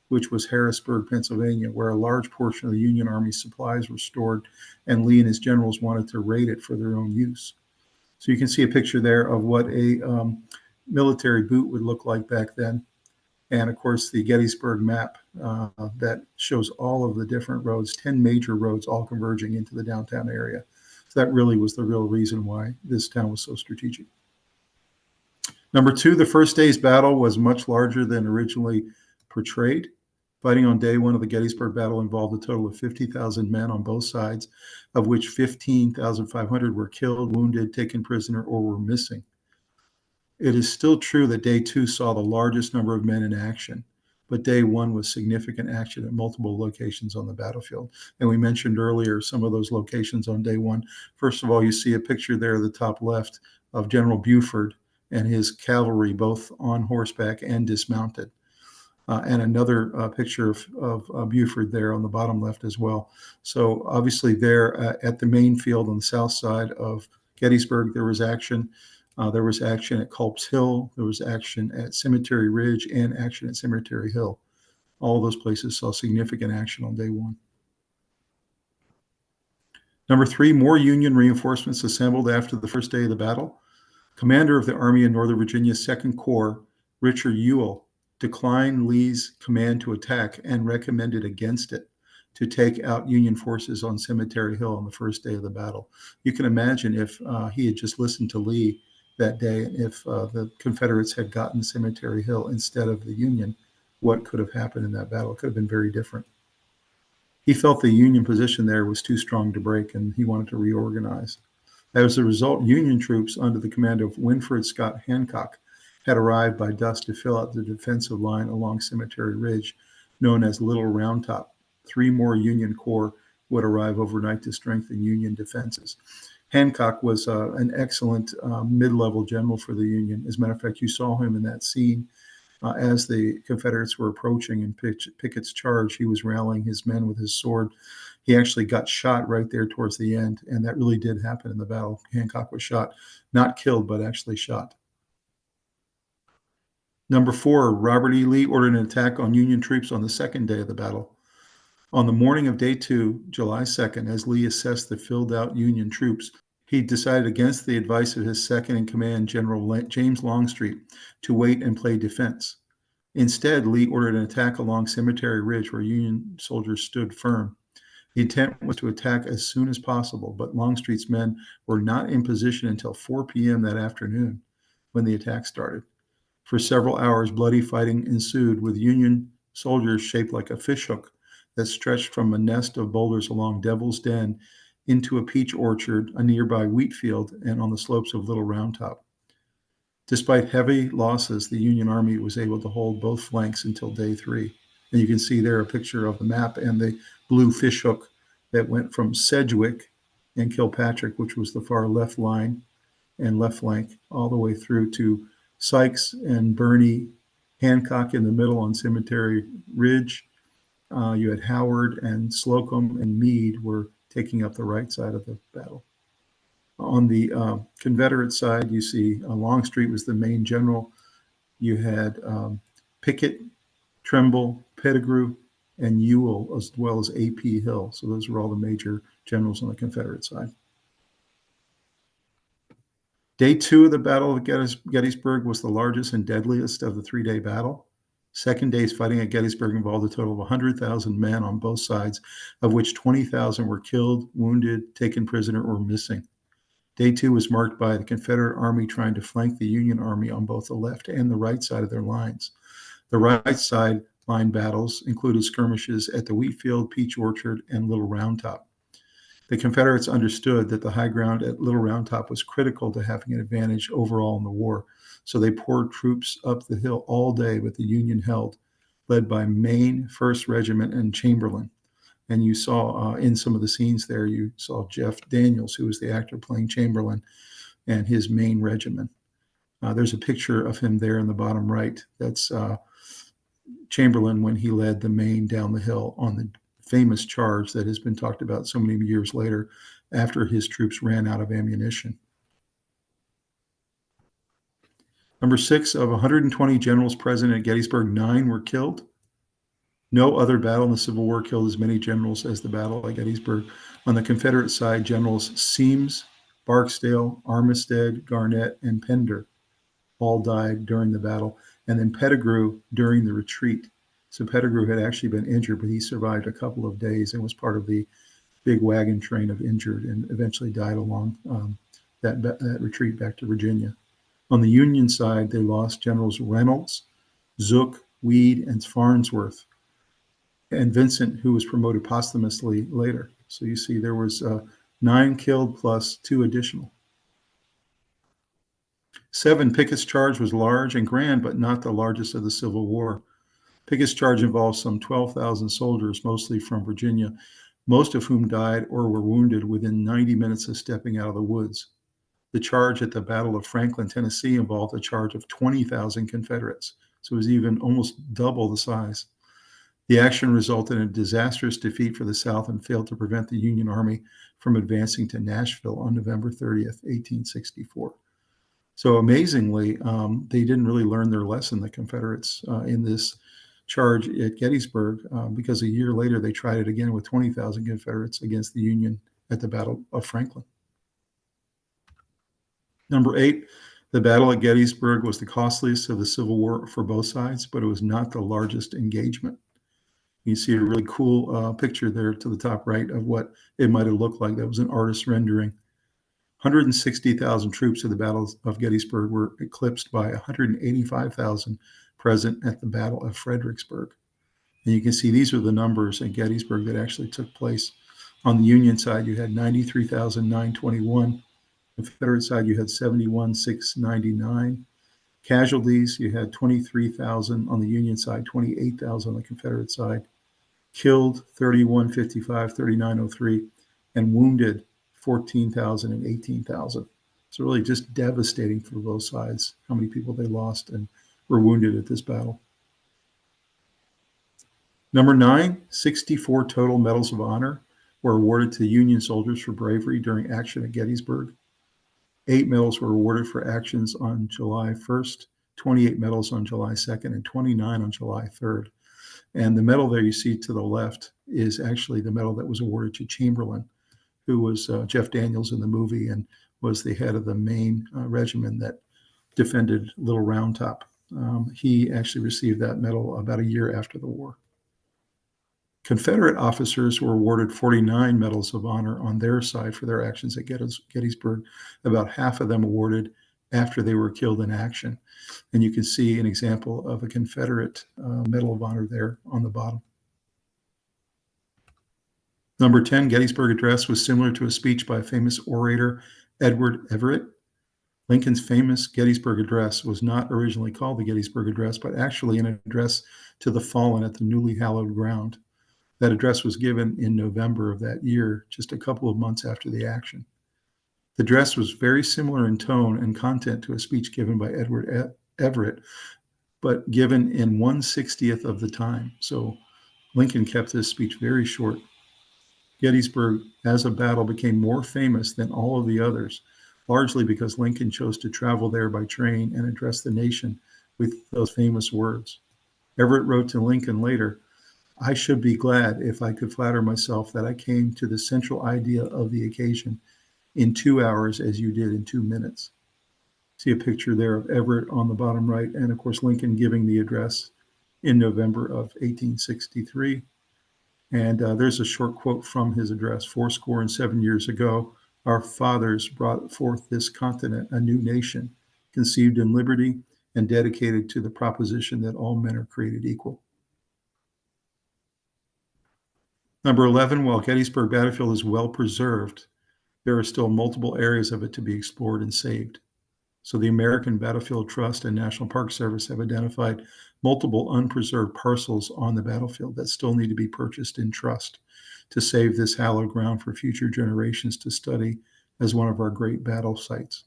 which was Harrisburg, Pennsylvania, where a large portion of the Union Army's supplies were stored, and Lee and his generals wanted to raid it for their own use. So you can see a picture there of what a military boot would look like back then. And of course, the Gettysburg map that shows all of the different roads, 10 major roads all converging into the downtown area. So that really was the real reason why this town was so strategic. Number two, the first day's battle was much larger than originally portrayed. Fighting on day one of the Gettysburg battle involved a total of 50,000 men on both sides, of which 15,500 were killed, wounded, taken prisoner, or were missing. It is still true that day two saw the largest number of men in action, but day one was significant action at multiple locations on the battlefield. And we mentioned earlier some of those locations on day one. First of all, you see a picture there at the top left of General Buford and his cavalry, both on horseback and dismounted. And another picture of Buford there on the bottom left as well. So obviously there at the main field on the south side of Gettysburg, there was action. There was action at Culp's Hill. There was action at Cemetery Ridge and action at Cemetery Hill. All those places saw significant action on day one. Number three, more Union reinforcements assembled after the first day of the battle. Commander of the Army in Northern Virginia's Second Corps, Richard Ewell, declined Lee's command to attack and recommended against it to take out Union forces on Cemetery Hill on the first day of the battle. You can imagine if he had just listened to Lee that day, if the Confederates had gotten Cemetery Hill instead of the Union, what could have happened in that battle? It could have been very different. He felt the Union position there was too strong to break, and he wanted to reorganize. As a result, Union troops under the command of Winfield Scott Hancock had arrived by dusk to fill out the defensive line along Cemetery Ridge, known as Little Round Top. 3 more Union corps would arrive overnight to strengthen Union defenses. Hancock was an excellent mid-level general for the Union. As a matter of fact, you saw him in that scene as the Confederates were approaching in Pickett's charge, he was rallying his men with his sword. He actually got shot right there towards the end, and that really did happen in the battle. Hancock was shot, not killed, but actually shot. Number 4, Robert E. Lee ordered an attack on Union troops on the second day of the battle. On the morning of day 2, July 2nd, as Lee assessed the filled out Union troops, he decided against the advice of his second-in-command, General James Longstreet, to wait and play defense. Instead, Lee ordered an attack along Cemetery Ridge, where Union soldiers stood firm. The intent was to attack as soon as possible, but Longstreet's men were not in position until 4 p.m. that afternoon when the attack started. For several hours, bloody fighting ensued, with Union soldiers shaped like a fishhook that stretched from a nest of boulders along Devil's Den into a peach orchard, a nearby wheat field, and on the slopes of Little Round Top. Despite heavy losses, the Union Army was able to hold both flanks until day 3. And you can see there a picture of the map and the blue fishhook that went from Sedgwick and Kilpatrick, which was the far left line and left flank, all the way through to Sykes and Birney, Hancock in the middle on Cemetery Ridge. You had Howard and Slocum and Meade were taking up the right side of the battle. On the Confederate side, you see Longstreet was the main general. You had Pickett, Trimble, Pettigrew, and Ewell, as well as A.P. Hill. So those were all the major generals on the Confederate side. Day 2 of the Battle of Gettysburg was the largest and deadliest of the 3-day battle. Second day's fighting at Gettysburg involved a total of 100,000 men on both sides, of which 20,000 were killed, wounded, taken prisoner, or missing. Day 2 was marked by the Confederate Army trying to flank the Union Army on both the left and the right side of their lines. The right side line battles included skirmishes at the Wheatfield, Peach Orchard, and Little Round Top. The Confederates understood that the high ground at Little Round Top was critical to having an advantage overall in the war, so they poured troops up the hill all day, but the Union held, led by Maine, 1st Regiment, and Chamberlain. And you saw in some of the scenes there, you saw Jeff Daniels, who was the actor playing Chamberlain, and his Maine regiment. There's a picture of him there in the bottom right. That's Chamberlain when he led the Maine down the hill on the famous charge that has been talked about so many years later after his troops ran out of ammunition. Number 6, of 120 generals present at Gettysburg, 9 were killed. No other battle in the Civil War killed as many generals as the Battle of Gettysburg. On the Confederate side, Generals Semmes, Barksdale, Armistead, Garnett, and Pender all died during the battle, and then Pettigrew during the retreat. So Pettigrew had actually been injured, but he survived a couple of days and was part of the big wagon train of injured and eventually died along that retreat back to Virginia. On the Union side, they lost Generals Reynolds, Zook, Weed, and Farnsworth, and Vincent, who was promoted posthumously later. So you see there was 9 killed plus 2 additional. 7, Pickett's charge was large and grand, but not the largest of the Civil War. Pickett's charge involved some 12,000 soldiers, mostly from Virginia, most of whom died or were wounded within 90 minutes of stepping out of the woods. The charge at the Battle of Franklin, Tennessee, involved a charge of 20,000 Confederates, so it was even almost double the size. The action resulted in a disastrous defeat for the South and failed to prevent the Union Army from advancing to Nashville on November 30th, 1864. So amazingly, they didn't really learn their lesson, the Confederates, in this charge at Gettysburg, because a year later they tried it again with 20,000 Confederates against the Union at the Battle of Franklin. Number 8, the Battle at Gettysburg was the costliest of the Civil War for both sides, but it was not the largest engagement. You see a really cool picture there to the top right of what it might have looked like. That was an artist's rendering. 160,000 troops at the Battle of Gettysburg were eclipsed by 185,000 present at the Battle of Fredericksburg. And you can see these are the numbers at Gettysburg that actually took place. On the Union side, you had 93,921. Confederate side, you had 71,699. Casualties, you had 23,000 on the Union side, 28,000 on the Confederate side. Killed, 3,155, 3,903, and wounded, 14,000 and 18,000. So really just devastating for both sides, how many people they lost and were wounded at this battle. Number 9, 64 total Medals of Honor were awarded to Union soldiers for bravery during action at Gettysburg. 8 medals were awarded for actions on July 1st, 28 medals on July 2nd, and 29 on July 3rd. And the medal there you see to the left is actually the medal that was awarded to Chamberlain, who was Jeff Daniels in the movie and was the head of the Maine regiment that defended Little Round Top. He actually received that medal about a year after the war. Confederate officers were awarded 49 Medals of Honor on their side for their actions at Gettysburg, about half of them awarded after they were killed in action. And you can see an example of a Confederate Medal of Honor there on the bottom. Number 10, Gettysburg Address was similar to a speech by famous orator Edward Everett. Lincoln's famous Gettysburg Address was not originally called the Gettysburg Address, but actually an address to the fallen at the newly hallowed ground. That address was given in November of that year, just a couple of months after the action. The address was very similar in tone and content to a speech given by Edward Everett, but given in 1/60th of the time. So Lincoln kept his speech very short. Gettysburg, as a battle, became more famous than all of the others, largely because Lincoln chose to travel there by train and address the nation with those famous words. Everett wrote to Lincoln later, "I should be glad if I could flatter myself that I came to the central idea of the occasion in 2 hours as you did in 2 minutes." See a picture there of Everett on the bottom right, and of course Lincoln giving the address in November of 1863. And there's a short quote from his address. "47 years ago, our fathers brought forth this continent, a new nation, conceived in liberty and dedicated to the proposition that all men are created equal." Number 11, while Gettysburg battlefield is well preserved, there are still multiple areas of it to be explored and saved. So the American Battlefield Trust and National Park Service have identified multiple unpreserved parcels on the battlefield that still need to be purchased in trust to save this hallowed ground for future generations to study as one of our great battle sites.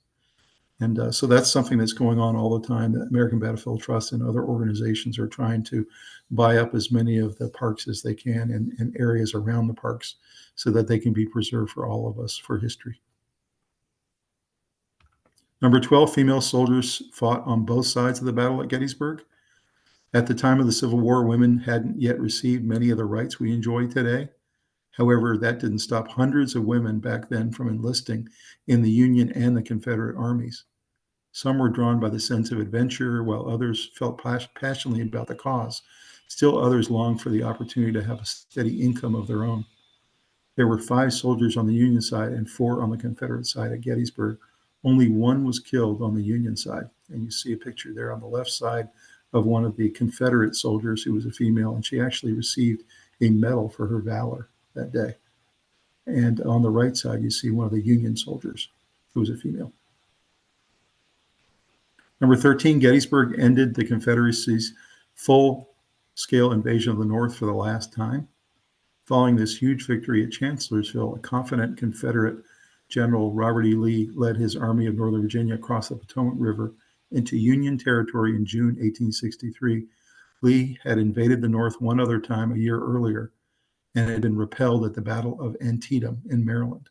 And so that's something that's going on all the time. The American Battlefield Trust and other organizations are trying to buy up as many of the parks as they can and areas around the parks so that they can be preserved for all of us for history. Number 12, female soldiers fought on both sides of the battle at Gettysburg. At the time of the Civil War, women hadn't yet received many of the rights we enjoy today. However, that didn't stop hundreds of women back then from enlisting in the Union and the Confederate armies. Some were drawn by the sense of adventure, while others felt passionately about the cause. Still others longed for the opportunity to have a steady income of their own. There were 5 soldiers on the Union side and 4 on the Confederate side at Gettysburg. Only 1 was killed on the Union side. And you see a picture there on the left side of one of the Confederate soldiers who was a female, and she actually received a medal for her valor that day. And on the right side, you see one of the Union soldiers who was a female. Number 13, Gettysburg ended the Confederacy's full-scale invasion of the North for the last time. Following this huge victory at Chancellorsville, a confident Confederate General Robert E. Lee led his Army of Northern Virginia across the Potomac River into Union territory in June 1863. Lee had invaded the North one other time a year earlier and had been repelled at the Battle of Antietam in Maryland.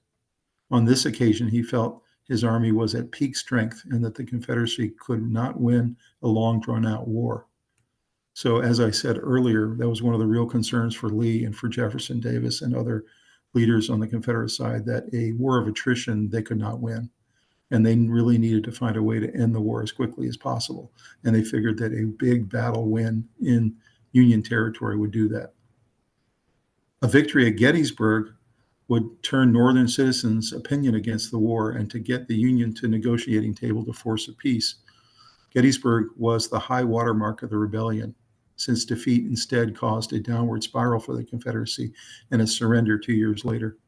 On this occasion, he felt his army was at peak strength and that the Confederacy could not win a long, drawn-out war. So, as I said earlier, that was one of the real concerns for Lee and for Jefferson Davis and other leaders on the Confederate side, that a war of attrition they could not win. And they really needed to find a way to end the war as quickly as possible. And they figured that a big battle win in Union territory would do that. A victory at Gettysburg would turn Northern citizens' opinion against the war and to get the Union to negotiating table to force a peace. Gettysburg was the high watermark of the rebellion, since defeat instead caused a downward spiral for the Confederacy and a surrender 2 years later.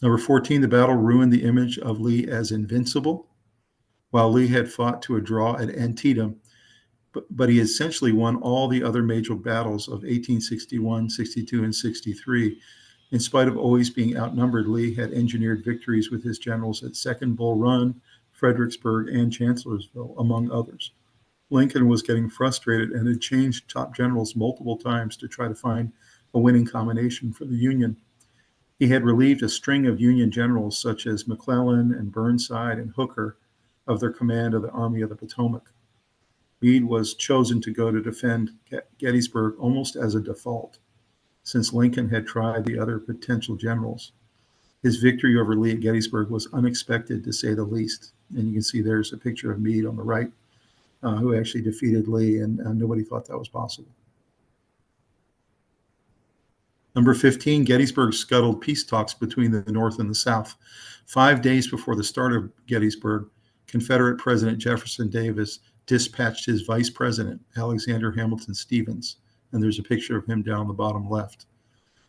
Number 14, the battle ruined the image of Lee as invincible. While Lee had fought to a draw at Antietam, but he essentially won all the other major battles of 1861, 62, and 63. In spite of always being outnumbered, Lee had engineered victories with his generals at Second Bull Run, Fredericksburg, and Chancellorsville, among others. Lincoln was getting frustrated and had changed top generals multiple times to try to find a winning combination for the Union. He had relieved a string of Union generals such as McClellan and Burnside and Hooker of their command of the Army of the Potomac. Meade was chosen to go to defend Gettysburg almost as a default, since Lincoln had tried the other potential generals. His victory over Lee at Gettysburg was unexpected, to say the least. And you can see there's a picture of Meade on the right, who actually defeated Lee, and nobody thought that was possible. Number 15, Gettysburg scuttled peace talks between the North and the South. 5 days before the start of Gettysburg, Confederate President Jefferson Davis dispatched his vice president, Alexander Hamilton Stevens, and there's a picture of him down the bottom left,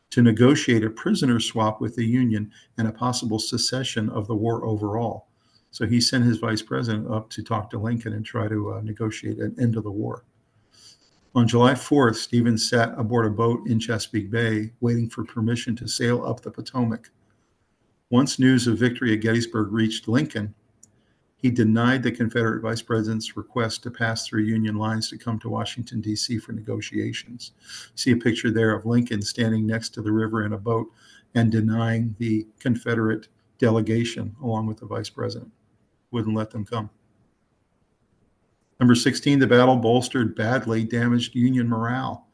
to negotiate a prisoner swap with the Union and a possible cessation of the war overall. So he sent his vice president up to talk to Lincoln and try to negotiate an end to the war. On July 4th, Stevens sat aboard a boat in Chesapeake Bay, waiting for permission to sail up the Potomac. Once news of victory at Gettysburg reached Lincoln, he denied the Confederate vice president's request to pass through Union lines to come to Washington, D.C. for negotiations. See a picture there of Lincoln standing next to the river in a boat and denying the Confederate delegation along with the vice president. Wouldn't let them come. Number 16, the battle bolstered badly damaged Union morale.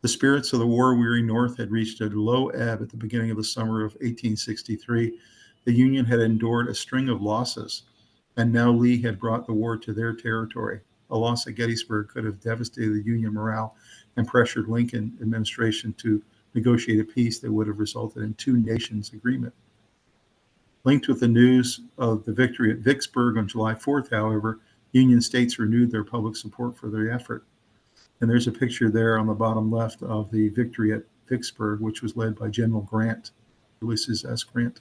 The spirits of the war-weary North had reached a low ebb at the beginning of the summer of 1863. The Union had endured a string of losses, and now Lee had brought the war to their territory. A loss at Gettysburg could have devastated the Union morale and pressured Lincoln administration to negotiate a peace that would have resulted in two nations agreement. Linked with the news of the victory at Vicksburg on July 4th, however, Union states renewed their public support for their effort. And there's a picture there on the bottom left of the victory at Vicksburg, which was led by General Grant, Ulysses S. Grant.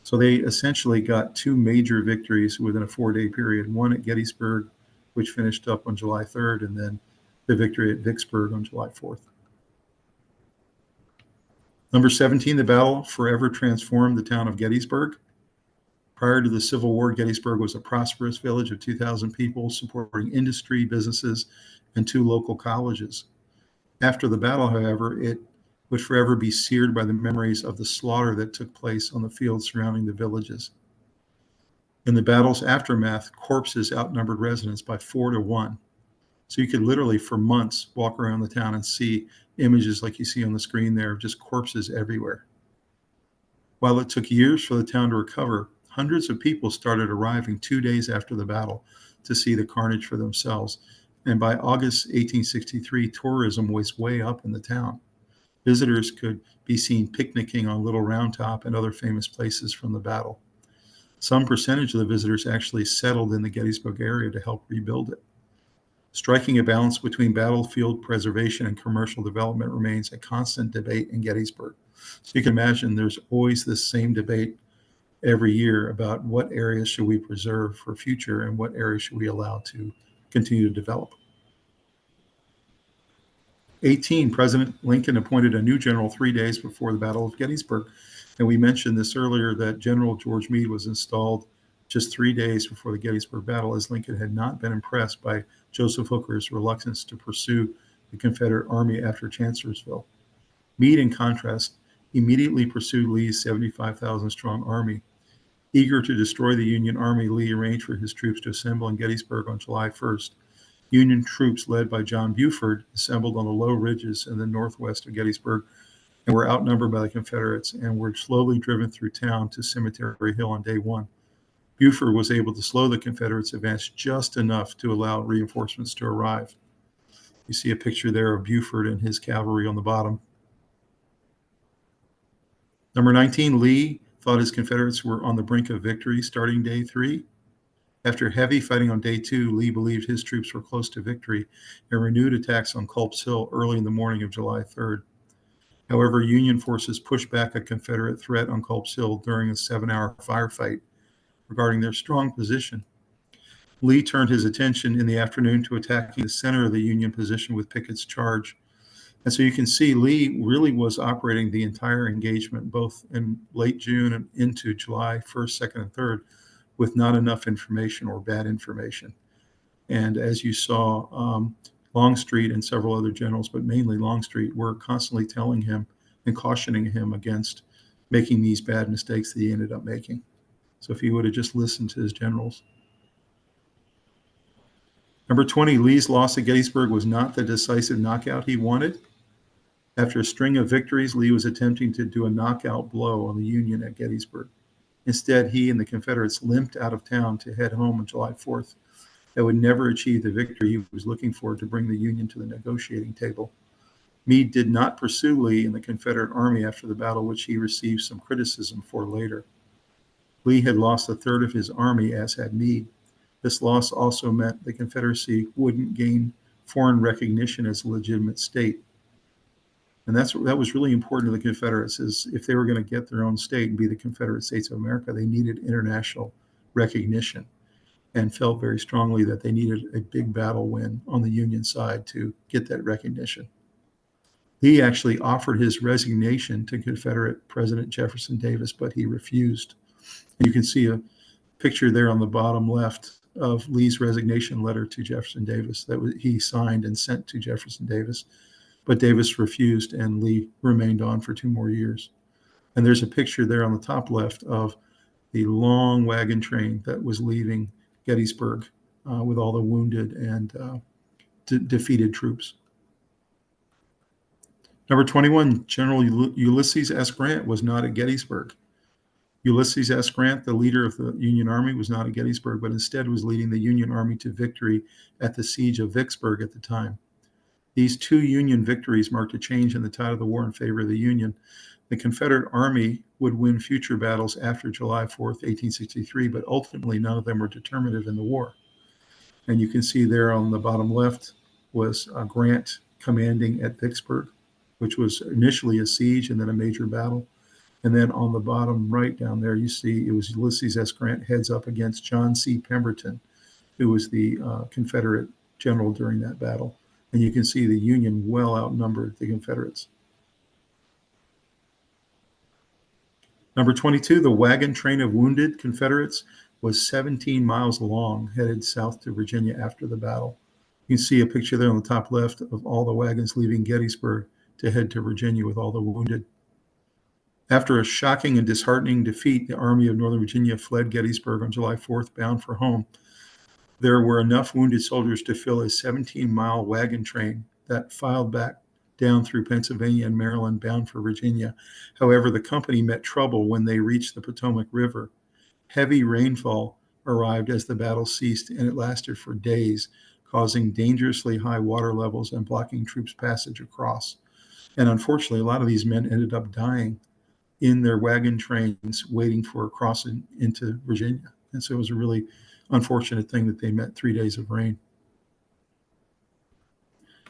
So they essentially got two major victories within a 4-day period, one at Gettysburg, which finished up on July 3rd, and then the victory at Vicksburg on July 4th. Number 17, the battle forever transformed the town of Gettysburg. Prior to the Civil War, Gettysburg was a prosperous village of 2,000 people supporting industry, businesses, and 2 local colleges. After the battle, however, it would forever be seared by the memories of the slaughter that took place on the fields surrounding the villages. In the battle's aftermath, corpses outnumbered residents by 4 to 1. So you could literally, for months, walk around the town and see images like you see on the screen there of just corpses everywhere. While it took years for the town to recover, hundreds of people started arriving 2 days after the battle to see the carnage for themselves. And by August 1863, tourism was way up in the town. Visitors could be seen picnicking on Little Round Top and other famous places from the battle. Some percentage of the visitors actually settled in the Gettysburg area to help rebuild it. Striking a balance between battlefield preservation and commercial development remains a constant debate in Gettysburg. So you can imagine there's always this same debate every year about what areas should we preserve for future and what areas should we allow to continue to develop. 18, President Lincoln appointed a new general 3 days before the Battle of Gettysburg. And we mentioned this earlier, that General George Meade was installed just 3 days before the Gettysburg battle, as Lincoln had not been impressed by Joseph Hooker's reluctance to pursue the Confederate Army after Chancellorsville. Meade, in contrast, immediately pursued Lee's 75,000-strong army. Eager to destroy the Union Army, Lee arranged for his troops to assemble in Gettysburg on July 1st. Union troops led by John Buford assembled on the low ridges in the northwest of Gettysburg and were outnumbered by the Confederates and were slowly driven through town to Cemetery Hill on day 1. Buford was able to slow the Confederates' advance just enough to allow reinforcements to arrive. You see a picture there of Buford and his cavalry on the bottom. Number 19, Lee thought his Confederates were on the brink of victory starting day 3. After heavy fighting on day 2, Lee believed his troops were close to victory and renewed attacks on Culp's Hill early in the morning of July 3rd. However, Union forces pushed back a Confederate threat on Culp's Hill during a 7-hour firefight regarding their strong position. Lee turned his attention in the afternoon to attacking the center of the Union position with Pickett's charge. And so you can see Lee really was operating the entire engagement, both in late June and into July 1st, 2nd, and 3rd, with not enough information or bad information. And as you saw, Longstreet and several other generals, but mainly Longstreet, were constantly telling him and cautioning him against making these bad mistakes that he ended up making. So if he would have just listened to his generals. Number 20, Lee's loss at Gettysburg was not the decisive knockout he wanted. After a string of victories, Lee was attempting to do a knockout blow on the Union at Gettysburg. Instead, he and the Confederates limped out of town to head home on July 4th. That would never achieve the victory he was looking for to bring the Union to the negotiating table. Meade did not pursue Lee in the Confederate Army after the battle, which he received some criticism for later. Lee had lost a third of his army, as had Meade. This loss also meant the Confederacy wouldn't gain foreign recognition as a legitimate state. And that was really important to the Confederates, is if they were going to get their own state and be the Confederate States of America, they needed international recognition, and felt very strongly that they needed a big battle win on the Union side to get that recognition. Lee actually offered his resignation to Confederate President Jefferson Davis, but he refused. And you can see a picture there on the bottom left of Lee's resignation letter to Jefferson Davis that he signed and sent to Jefferson Davis. But Davis refused, and Lee remained on for 2 more years. And there's a picture there on the top left of the long wagon train that was leaving Gettysburg with all the wounded and defeated troops. Number 21, General Ulysses S. Grant was not at Gettysburg. Ulysses S. Grant, the leader of the Union Army, was not at Gettysburg, but instead was leading the Union Army to victory at the siege of Vicksburg at the time. These 2 Union victories marked a change in the tide of the war in favor of the Union. The Confederate Army would win future battles after July 4th, 1863, but ultimately none of them were determinative in the war. And you can see there on the bottom left was Grant commanding at Vicksburg, which was initially a siege and then a major battle. And then on the bottom right down there, you see it was Ulysses S. Grant heads up against John C. Pemberton, who was the Confederate general during that battle. And you can see the Union well outnumbered the Confederates. Number 22, the wagon train of wounded Confederates was 17 miles long, headed south to Virginia after the battle. You can see a picture there on the top left of all the wagons leaving Gettysburg to head to Virginia with all the wounded. After a shocking and disheartening defeat, the Army of Northern Virginia fled Gettysburg on July 4th, bound for home. There were enough wounded soldiers to fill a 17-mile wagon train that filed back down through Pennsylvania and Maryland, bound for Virginia. However, the company met trouble when they reached the Potomac River. Heavy rainfall arrived as the battle ceased, and it lasted for days, causing dangerously high water levels and blocking troops' passage across. And unfortunately, a lot of these men ended up dying in their wagon trains waiting for a crossing into Virginia. And so it was a really unfortunate thing that they met 3 days of rain.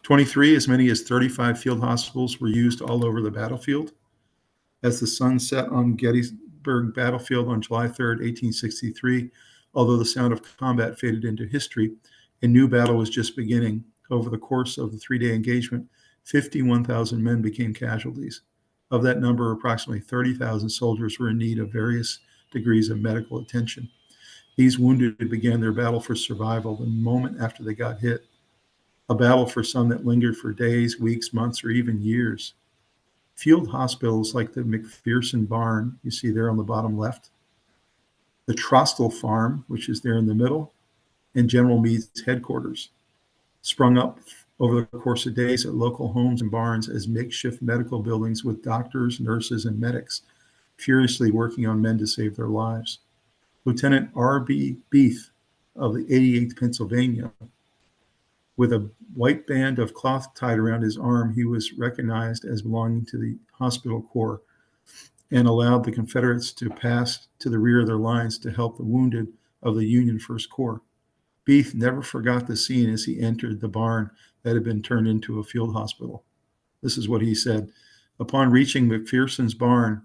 23, as many as 35 field hospitals were used all over the battlefield. As the sun set on Gettysburg battlefield on July 3rd, 1863, although the sound of combat faded into history, a new battle was just beginning. Over the course of the 3-day engagement, 51,000 men became casualties. Of that number, approximately 30,000 soldiers were in need of various degrees of medical attention. These wounded began their battle for survival the moment after they got hit, a battle for some that lingered for days, weeks, months, or even years. Field hospitals like the McPherson Barn, you see there on the bottom left, the Trostle Farm, which is there in the middle, and General Meade's headquarters, sprung up over the course of days at local homes and barns as makeshift medical buildings with doctors, nurses, and medics furiously working on men to save their lives. Lieutenant R.B. Beath of the 88th Pennsylvania, with a white band of cloth tied around his arm, he was recognized as belonging to the hospital corps and allowed the Confederates to pass to the rear of their lines to help the wounded of the Union First Corps. Beath never forgot the scene as he entered the barn that had been turned into a field hospital. This is what he said. Upon reaching McPherson's barn,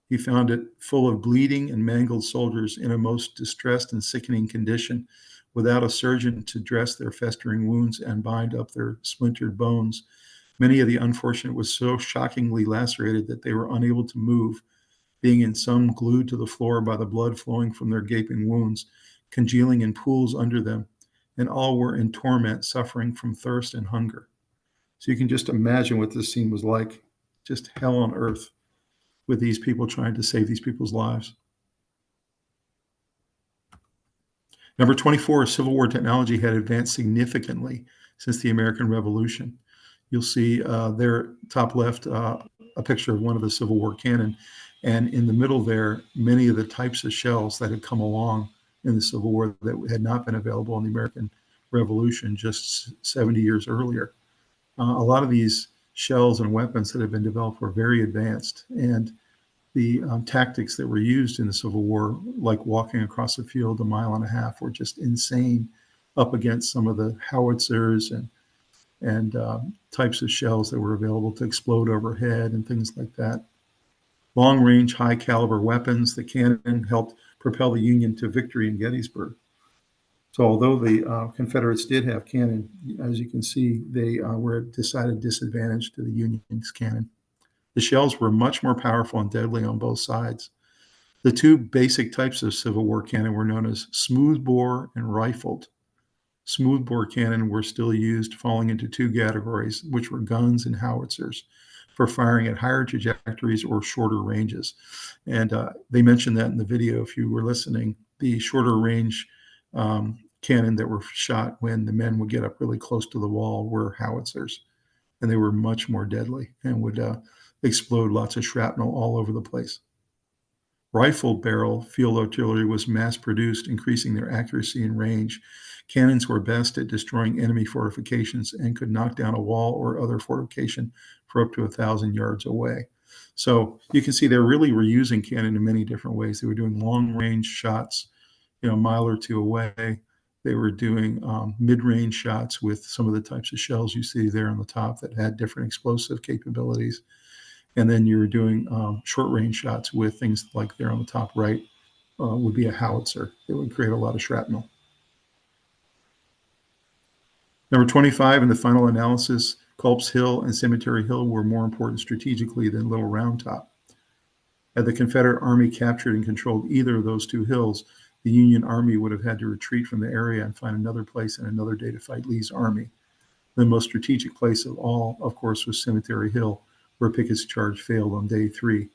he found it full of bleeding and mangled soldiers in a most distressed and sickening condition, without a surgeon to dress their festering wounds and bind up their splintered bones. Many of the unfortunate were so shockingly lacerated that they were unable to move. being in some glued to the floor by the blood flowing from their gaping wounds, congealing in pools under them, and all were in torment, suffering from thirst and hunger. So you can just imagine what this scene was like, just hell on earth with these people trying to save these people's lives. Number 24, Civil War technology had advanced significantly since the American Revolution. You'll see there, top left, a picture of one of the Civil War cannon. And in the middle there, many of the types of shells that had come along in the Civil War that had not been available in the American Revolution just 70 years earlier. A lot of these shells and weapons that had been developed were very advanced. And the tactics that were used in the Civil War, like walking across a field 1.5 miles, were just insane up against some of the howitzers and types of shells that were available to explode overhead and things like that. Long-range, high-caliber weapons, the cannon helped propel the Union to victory in Gettysburg. So although the Confederates did have cannon, as you can see, they were at decided disadvantage to the Union's cannon. The shells were much more powerful and deadly on both sides. The two basic types of Civil War cannon were known as smoothbore and rifled. Smoothbore cannon were still used, falling into two categories, which were guns and howitzers, for firing at higher trajectories or shorter ranges. And they mentioned that in the video, if you were listening. The shorter range cannon that were shot when the men would get up really close to the wall were howitzers, and they were much more deadly and would explode lots of shrapnel all over the place. Rifled barrel field artillery was mass-produced, increasing their accuracy and range. Cannons were best at destroying enemy fortifications and could knock down a wall or other fortification for up to 1,000 yards away. So you can see they really were using cannon in many different ways. They were doing long-range shots, a mile or two away. They were doing mid-range shots with some of the types of shells you see there on the top that had different explosive capabilities. And then you were doing short-range shots with things like there on the top right would be a howitzer. It would create a lot of shrapnel. Number 25, in the final analysis, Culp's Hill and Cemetery Hill were more important strategically than Little Round Top. Had the Confederate Army captured and controlled either of those two hills, the Union Army would have had to retreat from the area and find another place and another day to fight Lee's army. The most strategic place of all, of course, was Cemetery Hill, where Pickett's charge failed on day 3.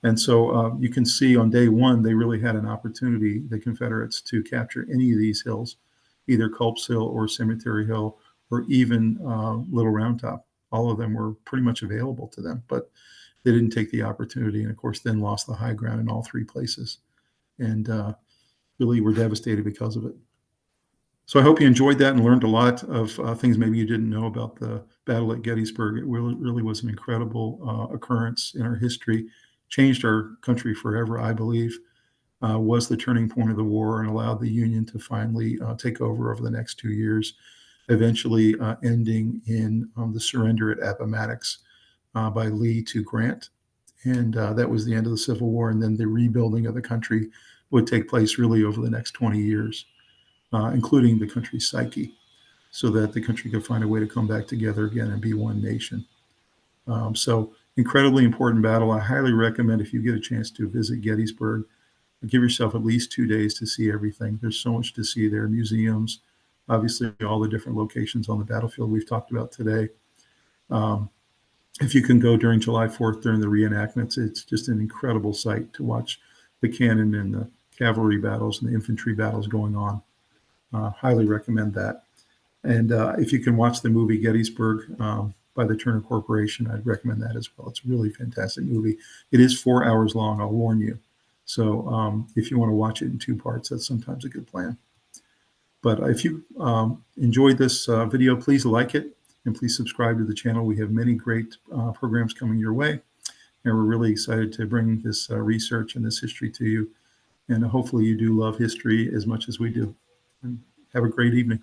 And so you can see on day 1, they really had an opportunity, the Confederates, to capture any of these hills, either Culp's Hill or Cemetery Hill, or even Little Round Top. All of them were pretty much available to them, but they didn't take the opportunity, and of course then lost the high ground in all 3 places, and really were devastated because of it. So I hope you enjoyed that and learned a lot of things maybe you didn't know about the battle at Gettysburg. It really was an incredible occurrence in our history, changed our country forever, I believe, was the turning point of the war and allowed the Union to finally take over the next 2 years, eventually ending in the surrender at Appomattox by Lee to Grant. And that was the end of the Civil War. And then the rebuilding of the country would take place really over the next 20 years. Including the country's psyche, so that the country could find a way to come back together again and be one nation. So incredibly important battle. I highly recommend, if you get a chance to visit Gettysburg, give yourself at least 2 days to see everything. There's so much to see there. Museums, obviously all the different locations on the battlefield we've talked about today. If you can go during July 4th during the reenactments, it's just an incredible sight to watch the cannon and the cavalry battles and the infantry battles going on. Highly recommend that. And if you can watch the movie Gettysburg by the Turner Corporation, I'd recommend that as well. It's a really fantastic movie. It is 4 hours long, I'll warn you. So if you want to watch it in 2 parts, that's sometimes a good plan. But if you enjoyed this video, please like it and please subscribe to the channel. We have many great programs coming your way, and we're really excited to bring this research and this history to you. And hopefully you do love history as much as we do. And have a great evening.